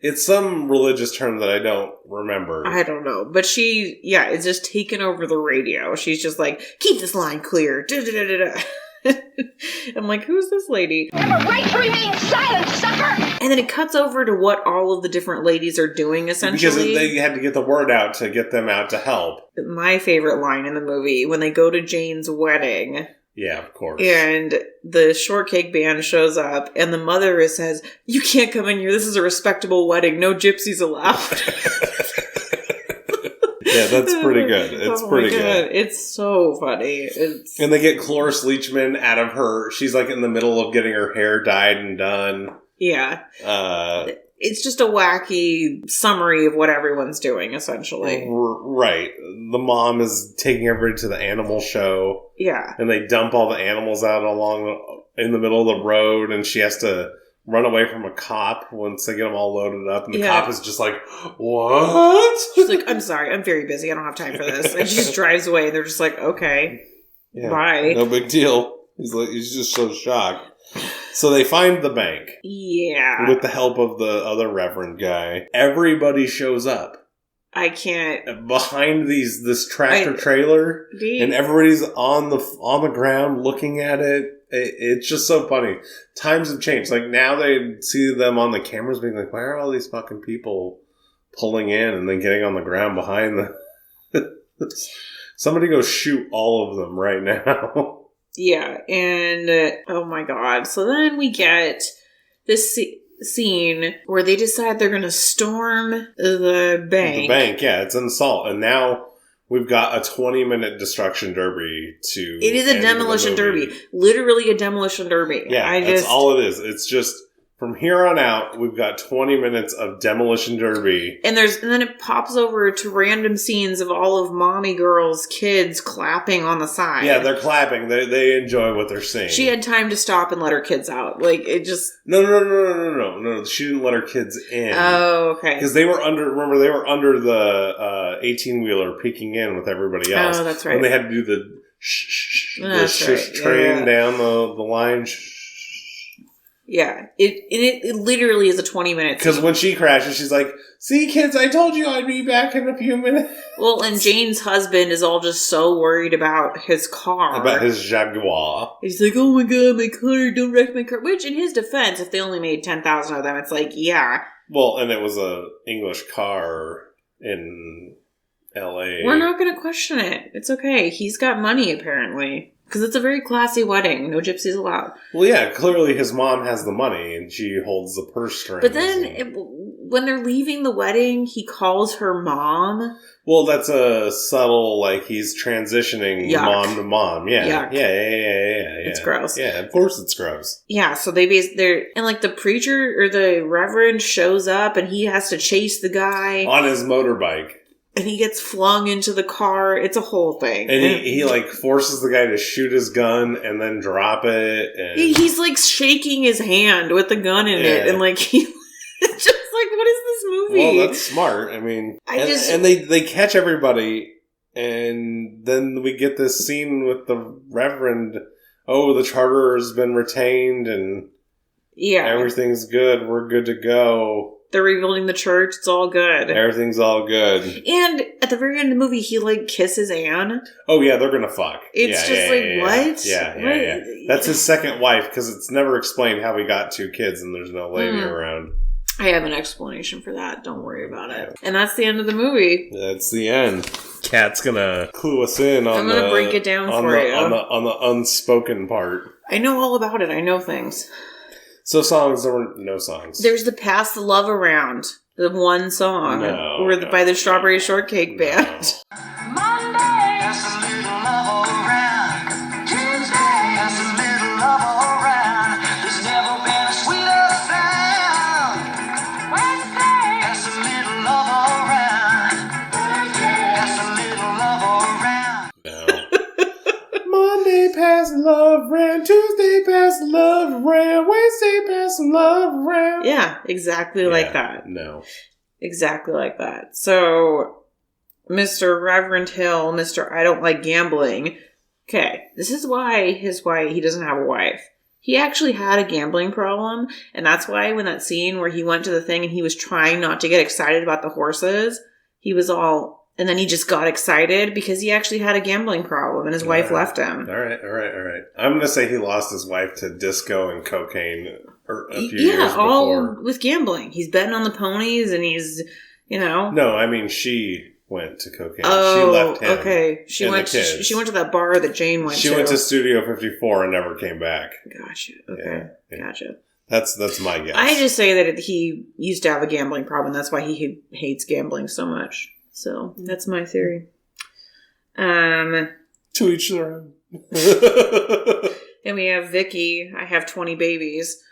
[SPEAKER 1] it's some religious term that I don't remember.
[SPEAKER 2] I don't know. But she, is just taking over the radio. She's just like, keep this line clear. Da-da-da-da-da. I'm like, who's this lady?
[SPEAKER 9] You have a right to remain silent, sucker!
[SPEAKER 2] And then it cuts over to what all of the different ladies are doing, essentially.
[SPEAKER 1] Because they had to get the word out to get them out to help.
[SPEAKER 2] My favorite line in the movie, when they go to Jane's wedding.
[SPEAKER 1] Yeah, of course.
[SPEAKER 2] And the shortcake band shows up, and the mother says, you can't come in here, this is a respectable wedding, no gypsies allowed.
[SPEAKER 1] Yeah, that's pretty good. It's pretty good.
[SPEAKER 2] It's so funny.
[SPEAKER 1] And they get Chloris Leachman out of her. She's like in the middle of getting her hair dyed and done.
[SPEAKER 2] Yeah. It's just a wacky summary of what everyone's doing, essentially.
[SPEAKER 1] Right. The mom is taking everybody to the animal show.
[SPEAKER 2] Yeah.
[SPEAKER 1] And they dump all the animals out in the middle of the road, and she has to run away from a cop once they get them all loaded up, and the cop is just like, what?
[SPEAKER 2] She's like, I'm sorry, I'm very busy, I don't have time for this. And she just drives away, and they're just like, okay, bye.
[SPEAKER 1] No big deal. He's just so shocked. So they find the bank.
[SPEAKER 2] Yeah.
[SPEAKER 1] With the help of the other reverend guy. Everybody shows up.
[SPEAKER 2] I can't.
[SPEAKER 1] Behind this tractor trailer, and everybody's on the ground looking at it. It's just so funny. Times have changed. Like, now they see them on the cameras being like, why are all these fucking people pulling in and then getting on the ground behind them? Somebody go shoot all of them right now.
[SPEAKER 2] Yeah, and oh my god. So then we get this scene where they decide they're going to storm the bank.
[SPEAKER 1] The bank, yeah, it's an assault. And now we've got a 20-minute destruction derby to...
[SPEAKER 2] It is a demolition derby. Literally a demolition derby.
[SPEAKER 1] Yeah, that's all it is. It's just, from here on out, we've got 20 minutes of demolition derby.
[SPEAKER 2] And then it pops over to random scenes of all of Mommy Girl's kids clapping on the side.
[SPEAKER 1] Yeah, they're clapping. They enjoy what they're seeing.
[SPEAKER 2] She had time to stop and let her kids out. Like, it just...
[SPEAKER 1] No. She didn't let her kids in.
[SPEAKER 2] Oh, okay.
[SPEAKER 1] Because they were under the 18-wheeler peeking in with everybody else.
[SPEAKER 2] Oh, that's right.
[SPEAKER 1] When they had to do the train down the line.
[SPEAKER 2] Yeah, it literally is a 20-minute scene.
[SPEAKER 1] Because when she crashes, she's like, see, kids, I told you I'd be back in a few minutes.
[SPEAKER 2] Well, and Jane's husband is all just so worried about his car.
[SPEAKER 1] About his Jaguar.
[SPEAKER 2] He's like, oh my god, my car, don't wreck my car. Which, in his defense, if they only made 10,000 of them, it's like, yeah.
[SPEAKER 1] Well, and it was a English car in L.A.
[SPEAKER 2] We're not going to question it. It's okay. He's got money, apparently. Because it's a very classy wedding. No gypsies allowed.
[SPEAKER 1] Well, yeah, clearly his mom has the money, and she holds the purse strings.
[SPEAKER 2] But then, when they're leaving the wedding, he calls her mom.
[SPEAKER 1] Well, that's a subtle, like, he's transitioning mom to mom. Yeah.
[SPEAKER 2] Yuck.
[SPEAKER 1] Yeah.
[SPEAKER 2] It's gross.
[SPEAKER 1] Yeah, of course it's gross.
[SPEAKER 2] Yeah, so they're, and like the preacher or the reverend shows up and he has to chase the guy.
[SPEAKER 1] On his motorbike.
[SPEAKER 2] And he gets flung into the car. It's a whole thing.
[SPEAKER 1] And he like forces the guy to shoot his gun and then drop it. And
[SPEAKER 2] he's like shaking his hand with the gun in it. And like he... It's just like, what is this movie?
[SPEAKER 1] Well, that's smart. I mean, and they catch everybody, and then we get this scene with the reverend. Oh, the charter has been retained, and everything's good. We're good to go.
[SPEAKER 2] They're rebuilding the church. It's all good.
[SPEAKER 1] Everything's all good.
[SPEAKER 2] And at the very end of the movie, he like kisses Anne.
[SPEAKER 1] Oh yeah, they're gonna fuck.
[SPEAKER 2] It's what?
[SPEAKER 1] Yeah. That's his second wife because it's never explained how he got 2 kids and there's no lady around.
[SPEAKER 2] I have an explanation for that. Don't worry about it. And that's the end of the movie.
[SPEAKER 1] That's the end. Kat's gonna clue us in on
[SPEAKER 2] I'm gonna break it down for you.
[SPEAKER 1] On the unspoken part.
[SPEAKER 2] I know all about it. I know things.
[SPEAKER 1] So songs, there were no songs.
[SPEAKER 2] There's the Pass the Love Around. The one song. By the Strawberry Shortcake Band.
[SPEAKER 1] Pass the love round, Tuesday pass the love round, Wednesday pass the love round.
[SPEAKER 2] Yeah, exactly like that.
[SPEAKER 1] No.
[SPEAKER 2] Exactly like that. So, Mr. Reverend Hill, Mr. I don't like gambling. Okay, this is why he doesn't have a wife. He actually had a gambling problem, and that's why when that scene where he went to the thing and he was trying not to get excited about the horses, he was all... And then he just got excited because he actually had a gambling problem and his wife left him.
[SPEAKER 1] All right. I'm going to say he lost his wife to disco and cocaine a few years before.
[SPEAKER 2] All with gambling. He's betting on the ponies and he's,
[SPEAKER 1] No, I mean she went to cocaine.
[SPEAKER 2] Oh,
[SPEAKER 1] she left him.
[SPEAKER 2] Okay. She went to that bar that Jane went to.
[SPEAKER 1] She went to Studio 54 and never came back.
[SPEAKER 2] Gotcha. Okay. Yeah. Gotcha.
[SPEAKER 1] That's my guess.
[SPEAKER 2] I just say that he used to have a gambling problem. That's why he hates gambling so much. So, that's my theory.
[SPEAKER 1] To each their own.
[SPEAKER 2] And we have Vicky. I have 20 babies.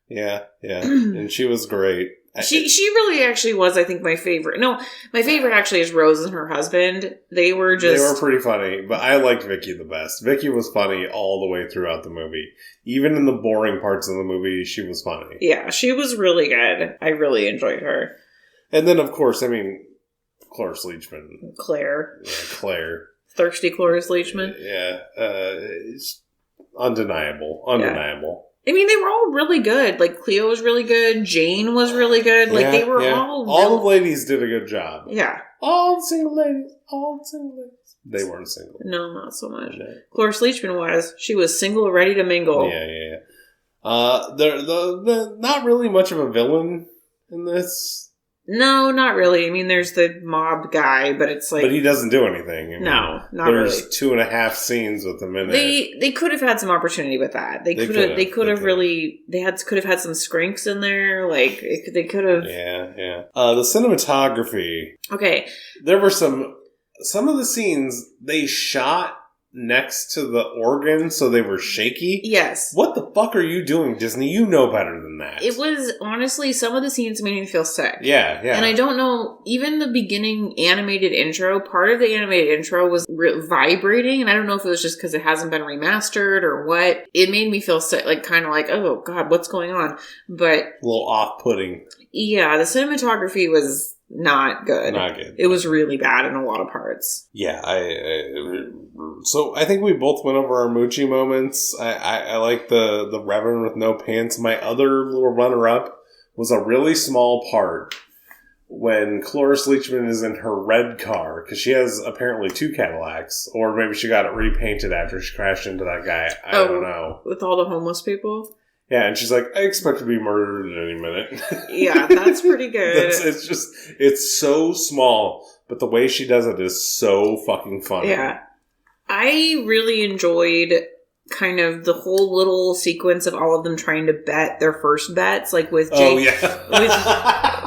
[SPEAKER 1] Yeah. And she was great.
[SPEAKER 2] She really actually was, I think, my favorite. No, my favorite actually is Rose and her husband. They were
[SPEAKER 1] pretty funny, but I liked Vicky the best. Vicky was funny all the way throughout the movie. Even in the boring parts of the movie, she was funny.
[SPEAKER 2] Yeah, she was really good. I really enjoyed her.
[SPEAKER 1] And then, of course, Chloris Leachman.
[SPEAKER 2] Claire.
[SPEAKER 1] Yeah, Claire.
[SPEAKER 2] Thirsty Chloris Leachman.
[SPEAKER 1] Yeah. It's undeniable.
[SPEAKER 2] I mean, they were all really good. Like, Cleo was really good. Jane was really good. Like, they were all...
[SPEAKER 1] All the ladies did a good job.
[SPEAKER 2] Yeah.
[SPEAKER 1] All the single ladies. They weren't single.
[SPEAKER 2] No, not so much. No. Chloris Leachman was. She was single, ready to mingle.
[SPEAKER 1] Yeah. They're not really much of a villain in this.
[SPEAKER 2] No, not really. I mean, there's the mob guy, but it's like...
[SPEAKER 1] But he doesn't do anything.
[SPEAKER 2] No, not really.
[SPEAKER 1] There's 2.5 scenes with him in it.
[SPEAKER 2] They could have had some opportunity with that. They could have had some skrinks in there. Like, they could have...
[SPEAKER 1] Yeah. The cinematography.
[SPEAKER 2] Okay.
[SPEAKER 1] There were some of the scenes they shot next to the organ, so they were shaky.
[SPEAKER 2] Yes.
[SPEAKER 1] What the fuck are you doing, Disney? You know better than that.
[SPEAKER 2] It was, honestly, some of the scenes made me feel sick.
[SPEAKER 1] Yeah.
[SPEAKER 2] And I don't know, even the beginning animated intro, part of the animated intro was vibrating, and I don't know if it was just because it hasn't been remastered or what. It made me feel sick, like, kind of like, oh, God, what's going on? But...
[SPEAKER 1] A little off-putting.
[SPEAKER 2] Yeah, the cinematography was... Not good. It was really bad in a lot of parts.
[SPEAKER 1] Yeah, so I think we both went over our Moochie moments. I like the Reverend with no pants. My other little runner-up was a really small part when Chloris Leachman is in her red car, because she has apparently 2 Cadillacs, or maybe she got it repainted after she crashed into that guy. I don't know.
[SPEAKER 2] With all the homeless people?
[SPEAKER 1] Yeah, and she's like, I expect to be murdered at any minute.
[SPEAKER 2] Yeah, that's pretty good.
[SPEAKER 1] It's so small, but the way she does it is so fucking funny.
[SPEAKER 2] Yeah. I really enjoyed kind of the whole little sequence of all of them trying to bet their first bets, like with Jane,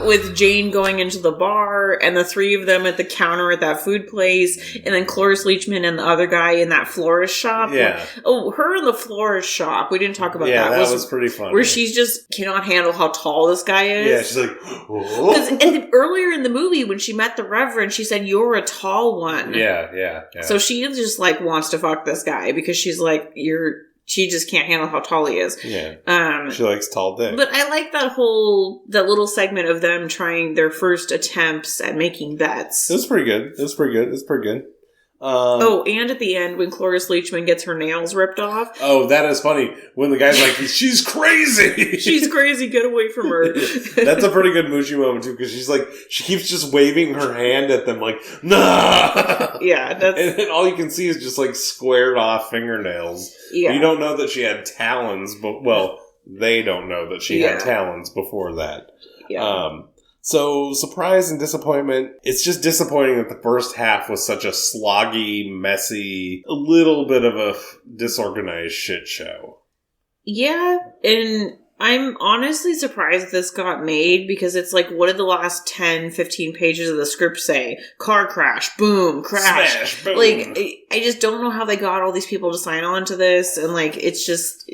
[SPEAKER 2] with Jane going into the bar and the three of them at the counter at that food place, and then Chloris Leachman and the other guy in that florist shop.
[SPEAKER 1] Yeah.
[SPEAKER 2] Her in the florist shop. We didn't talk about that.
[SPEAKER 1] Yeah, that was pretty funny.
[SPEAKER 2] Where she's just cannot handle how tall this guy is.
[SPEAKER 1] Yeah, she's like,
[SPEAKER 2] and earlier in the movie when she met the Reverend, she said, "You're a tall one."
[SPEAKER 1] Yeah.
[SPEAKER 2] So she just like wants to fuck this guy because she's like, she just can't handle how tall he is.
[SPEAKER 1] Yeah. She likes tall dick.
[SPEAKER 2] But I like that little segment of them trying their first attempts at making bets.
[SPEAKER 1] It was pretty good.
[SPEAKER 2] And at the end, when Chloris Leachman gets her nails ripped off.
[SPEAKER 1] Oh, that is funny. When the guy's like, she's crazy!
[SPEAKER 2] She's crazy, get away from her.
[SPEAKER 1] That's a pretty good Muji moment, too, because she's like, she keeps just waving her hand at them like, nah!
[SPEAKER 2] Yeah,
[SPEAKER 1] and all you can see is just like squared off fingernails.
[SPEAKER 2] Yeah.
[SPEAKER 1] You don't know that she had talons, but, well, they don't know that she had talons before that.
[SPEAKER 2] Yeah.
[SPEAKER 1] So, surprise and disappointment. It's just disappointing that the first half was such a sloggy, messy, a little bit of a disorganized shit show.
[SPEAKER 2] Yeah, and I'm honestly surprised this got made because it's like, what did the last 10, 15 pages of the script say? Car crash, boom, crash.
[SPEAKER 1] Smash, boom.
[SPEAKER 2] Like, I just don't know how they got all these people to sign on to this, and like, it's just...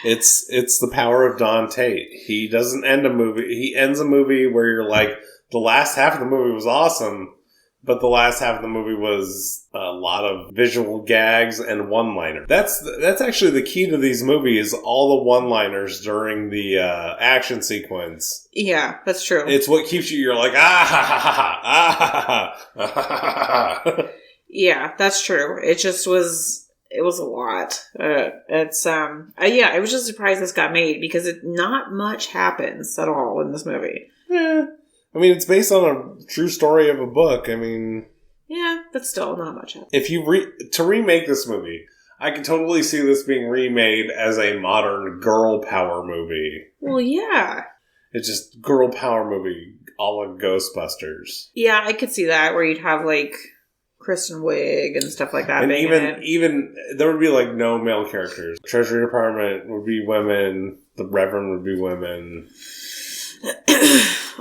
[SPEAKER 1] It's the power of Don Tate. He doesn't end a movie. He ends a movie where you're like, the last half of the movie was awesome, but the last half of the movie was a lot of visual gags and one-liner. That's actually the key to these movies, all the one-liners during the action sequence.
[SPEAKER 2] Yeah, that's true.
[SPEAKER 1] It's what keeps you're like, ah ha ha ha, ah ha ha ha.
[SPEAKER 2] Yeah, that's true. It just was... It was a lot. I was just surprised this got made because not much happens at all in this movie.
[SPEAKER 1] Yeah. I mean, it's based on a true story of a book. I mean...
[SPEAKER 2] Yeah, but still, not much happens.
[SPEAKER 1] If you to remake this movie, I can totally see this being remade as a modern girl power movie.
[SPEAKER 2] Well, yeah.
[SPEAKER 1] It's just girl power movie a la Ghostbusters.
[SPEAKER 2] Yeah, I could see that, where you'd have, like... Kristen Wiig and stuff like that.
[SPEAKER 1] And even there would be like no male characters. Treasury Department would be women. The Reverend would be women.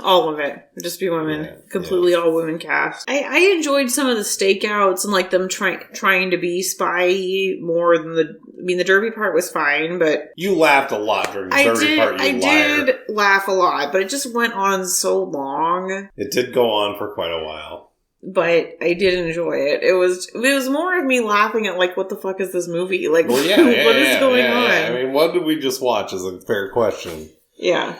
[SPEAKER 2] All of it would just be women. Yeah, completely all women cast. I enjoyed some of the stakeouts and like them trying to be spy more than the derby part was fine, but
[SPEAKER 1] you laughed a lot during the derby part.
[SPEAKER 2] I did laugh a lot, but it just went on so long.
[SPEAKER 1] It did go on for quite a while.
[SPEAKER 2] But I did enjoy it. It was more of me laughing at like, what the fuck is this movie? Like, what is going on?
[SPEAKER 1] I mean, what did we just watch is a fair question.
[SPEAKER 2] Yeah.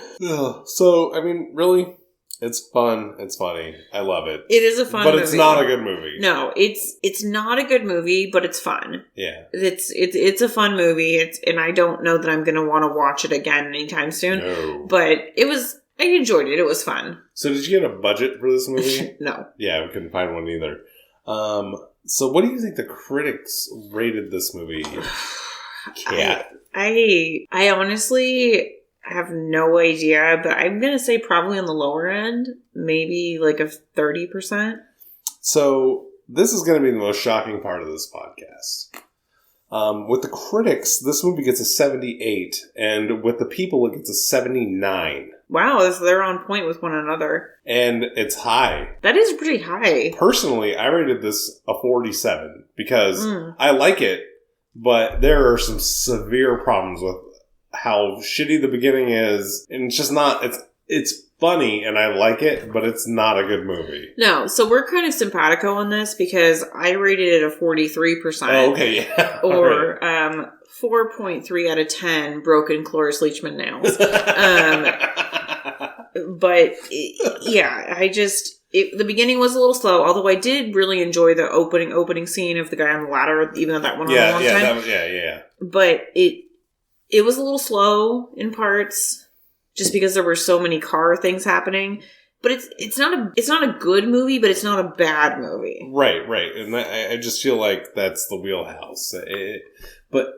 [SPEAKER 1] So, I mean, really, it's fun. It's funny. I love it.
[SPEAKER 2] It is a fun movie.
[SPEAKER 1] But it's not a good movie.
[SPEAKER 2] No, it's not a good movie, but it's fun.
[SPEAKER 1] Yeah.
[SPEAKER 2] It's a fun movie. And I don't know that I'm going to want to watch it again anytime soon.
[SPEAKER 1] No.
[SPEAKER 2] But I enjoyed it. It was fun.
[SPEAKER 1] So did you get a budget for this movie?
[SPEAKER 2] No.
[SPEAKER 1] Yeah, we couldn't find one either. So what do you think the critics rated this movie? Kat.
[SPEAKER 2] I honestly have no idea, but I'm going to say probably on the lower end, maybe like a 30%.
[SPEAKER 1] So this is going to be the most shocking part of this podcast. With the critics, this movie gets a 78, and with the people, it gets a 79.
[SPEAKER 2] Wow, they're on point with one another.
[SPEAKER 1] And it's high.
[SPEAKER 2] That is pretty high.
[SPEAKER 1] Personally, I rated this a 47, because I like it, but there are some severe problems with how shitty the beginning is, and it's just not, it's funny, and I like it, but it's not a good movie.
[SPEAKER 2] No, so we're kind of simpatico on this because I rated it a 43%.
[SPEAKER 1] Oh, okay, yeah.
[SPEAKER 2] Or 4.3 out of 10 broken Chloris Leachman nails. But yeah, the beginning was a little slow, although I did really enjoy the opening scene of the guy on the ladder, even though that went on a long time.
[SPEAKER 1] Yeah.
[SPEAKER 2] But it was a little slow in parts. Just because there were so many car things happening, but it's not a good movie, but it's not a bad movie.
[SPEAKER 1] Right, and I just feel like that's the wheelhouse. But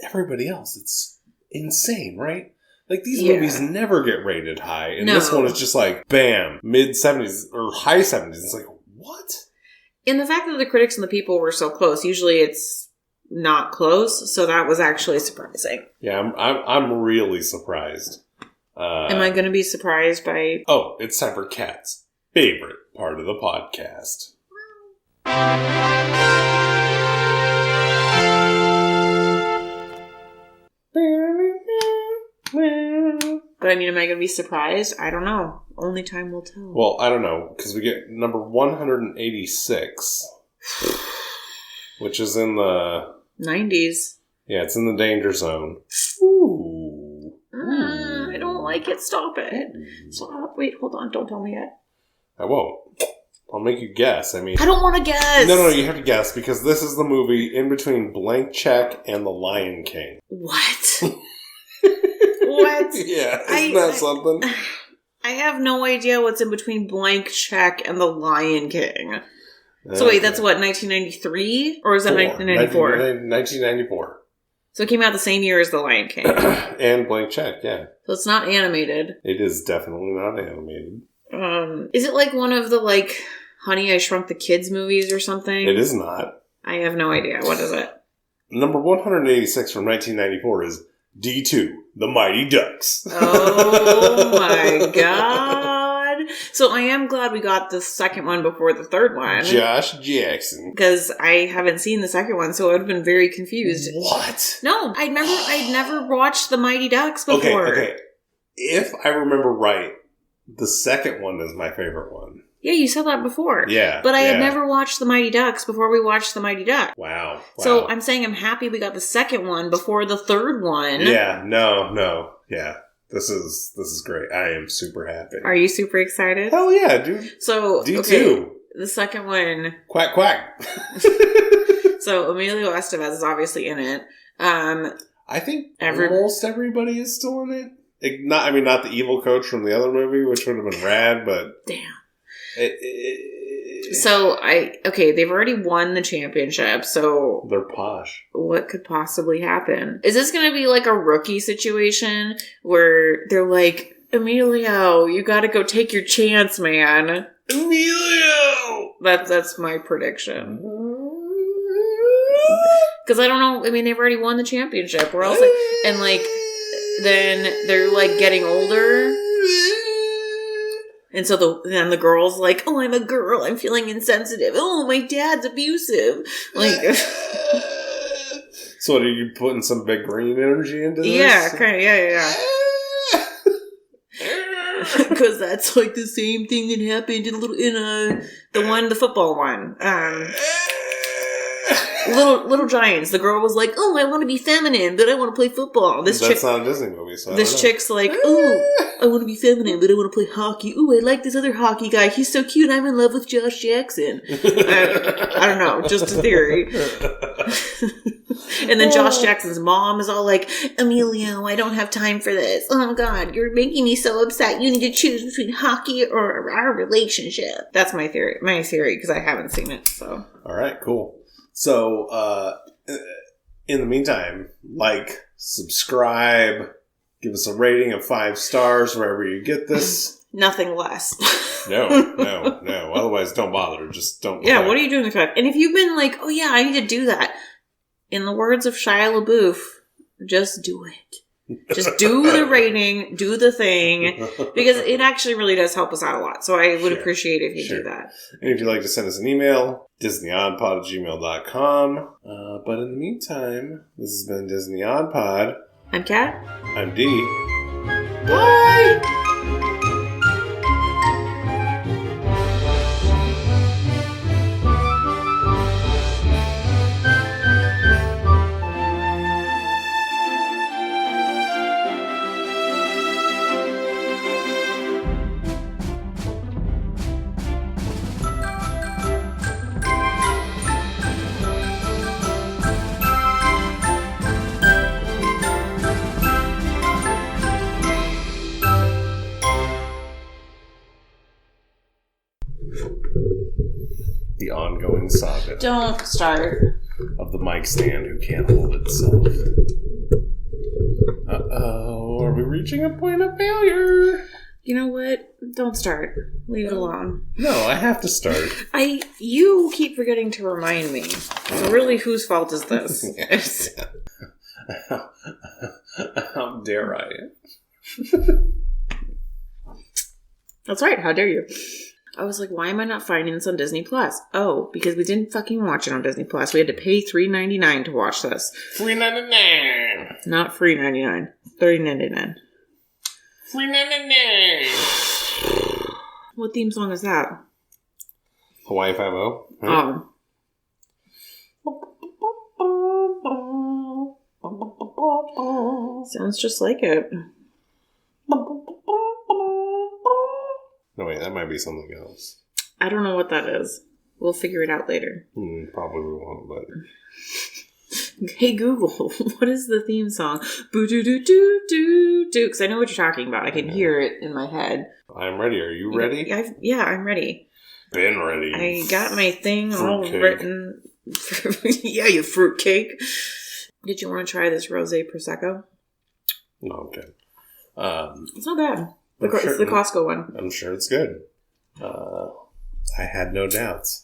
[SPEAKER 1] everybody else, it's insane, right? Like these movies never get rated high, and this one is just like bam, mid-70s or high 70s. It's like what?
[SPEAKER 2] And the fact that the critics and the people were so close, usually it's not close. So that was actually surprising.
[SPEAKER 1] Yeah, I'm really surprised.
[SPEAKER 2] Am I going to be surprised by...
[SPEAKER 1] Oh, it's time for Kat's favorite part of the podcast.
[SPEAKER 2] But I mean, am I going to be surprised? I don't know. Only time will tell.
[SPEAKER 1] Well, I don't know, because we get number 186, which is in the...
[SPEAKER 2] 90s.
[SPEAKER 1] Yeah, it's in the danger zone. Ooh.
[SPEAKER 2] I don't like it. Stop it. Stop. Wait, hold on. Don't tell me yet.
[SPEAKER 1] I won't. I'll make you guess. I mean...
[SPEAKER 2] I don't want to guess!
[SPEAKER 1] No, you have to guess, because this is the movie in between Blank Check and The Lion King.
[SPEAKER 2] What? What?
[SPEAKER 1] Yeah, isn't that something?
[SPEAKER 2] I have no idea what's in between Blank Check and The Lion King. So wait, that's what, 1993? Or is that 1994?
[SPEAKER 1] 1994.
[SPEAKER 2] So it came out the same year as The Lion King.
[SPEAKER 1] And Blank Check, yeah.
[SPEAKER 2] So it's not animated.
[SPEAKER 1] It is definitely not animated.
[SPEAKER 2] Is it like one of the, like, Honey, I Shrunk the Kids movies or something?
[SPEAKER 1] It is not.
[SPEAKER 2] I have no idea. What is it?
[SPEAKER 1] Number 186 from 1994 is D2, The Mighty Ducks.
[SPEAKER 2] Oh my god. So I am glad we got the second one before the third one.
[SPEAKER 1] Josh Jackson.
[SPEAKER 2] Because I haven't seen the second one, so I would have been very confused.
[SPEAKER 1] What?
[SPEAKER 2] No, I'd never watched The Mighty Ducks before.
[SPEAKER 1] Okay. If I remember right, the second one is my favorite one.
[SPEAKER 2] Yeah, you said that before.
[SPEAKER 1] Yeah.
[SPEAKER 2] But I had never watched The Mighty Ducks before we watched The Mighty Ducks.
[SPEAKER 1] Wow.
[SPEAKER 2] So I'm saying I'm happy we got the second one before the third one.
[SPEAKER 1] Yeah, no. Yeah. This is great. I am super happy.
[SPEAKER 2] Are you super excited?
[SPEAKER 1] Hell yeah, dude.
[SPEAKER 2] So,
[SPEAKER 1] D2.
[SPEAKER 2] Okay, the second one.
[SPEAKER 1] Quack, quack.
[SPEAKER 2] So Emilio Estevez is obviously in it.
[SPEAKER 1] I think almost everybody is still in it. Not the evil coach from the other movie, which would have been rad, but...
[SPEAKER 2] Damn. So they've already won the championship, so
[SPEAKER 1] they're posh.
[SPEAKER 2] What could possibly happen? Is this going to be like a rookie situation where they're like, Emilio, you got to go take your chance, man.
[SPEAKER 1] Emilio.
[SPEAKER 2] That's my prediction. Because I don't know. I mean, they've already won the championship. We're also then they're like getting older. And so then the girl's like, oh, I'm a girl. I'm feeling insensitive. Oh, my dad's abusive. Like,
[SPEAKER 1] so are you putting some big green energy into this?
[SPEAKER 2] Yeah, kind of. Yeah. Because that's like the same thing that happened in the football one. Little Giants. The girl was like, "Oh, I want to be feminine, but I want to play football."
[SPEAKER 1] That's not a Disney movie. So
[SPEAKER 2] this chick's like, "Oh, I want to be feminine, but I want to play hockey. Oh, I like this other hockey guy. He's so cute. I'm in love with Josh Jackson." I don't know, just a theory. And then Josh Jackson's mom is all like, "Emilio, I don't have time for this. Oh God, you're making me so upset. You need to choose between hockey or our relationship." That's my theory. Because I haven't seen it. So.
[SPEAKER 1] All right, cool. So, in the meantime, subscribe, give us a rating of 5 stars wherever you get this.
[SPEAKER 2] Nothing less.
[SPEAKER 1] No. Otherwise, don't bother. Just don't.
[SPEAKER 2] Yeah, what are you doing with 5? And if you've been like, oh yeah, I need to do that. In the words of Shia LaBeouf, just do it. Just do the rating, do the thing, because it actually really does help us out a lot. So I would appreciate if you do that.
[SPEAKER 1] And if you'd like to send us an email, DisneyOnPod@gmail.com. But in the meantime, this has been Disney On Pod.
[SPEAKER 2] I'm Kat.
[SPEAKER 1] I'm Dee.
[SPEAKER 2] Bye!
[SPEAKER 1] The ongoing saga.
[SPEAKER 2] Don't start.
[SPEAKER 1] Of the mic stand who can't hold itself. Uh-oh, are we reaching a point of failure?
[SPEAKER 2] You know what? Don't start. Leave it alone.
[SPEAKER 1] No, I have to start.
[SPEAKER 2] You keep forgetting to remind me. So really, whose fault is this?
[SPEAKER 1] How dare I?
[SPEAKER 2] That's right. How dare you? I was like, why am I not finding this on Disney Plus? Oh, because we didn't fucking watch it on Disney Plus. We had to pay $3.99 to watch this.
[SPEAKER 1] $3.99.
[SPEAKER 2] Not free $99. $30.99.
[SPEAKER 1] $3.99.
[SPEAKER 2] What theme song is that?
[SPEAKER 1] Hawaii 5-0.
[SPEAKER 2] Oh. Sounds just like it.
[SPEAKER 1] No, wait, that might be something else.
[SPEAKER 2] I don't know what that is. We'll figure it out later.
[SPEAKER 1] Probably we won't, but...
[SPEAKER 2] Hey Google, what is the theme song? Boo-doo-doo-doo-doo-doo. Because I know what you're talking about. I can hear it in my head.
[SPEAKER 1] I'm ready. Are you ready?
[SPEAKER 2] Yeah, I'm ready.
[SPEAKER 1] Been ready.
[SPEAKER 2] I got my thing all written. Yeah, you fruitcake. Did you want to try this Rosé Prosecco?
[SPEAKER 1] No, okay.
[SPEAKER 2] It's not bad. It's the Costco one.
[SPEAKER 1] I'm sure it's good. I had no doubts.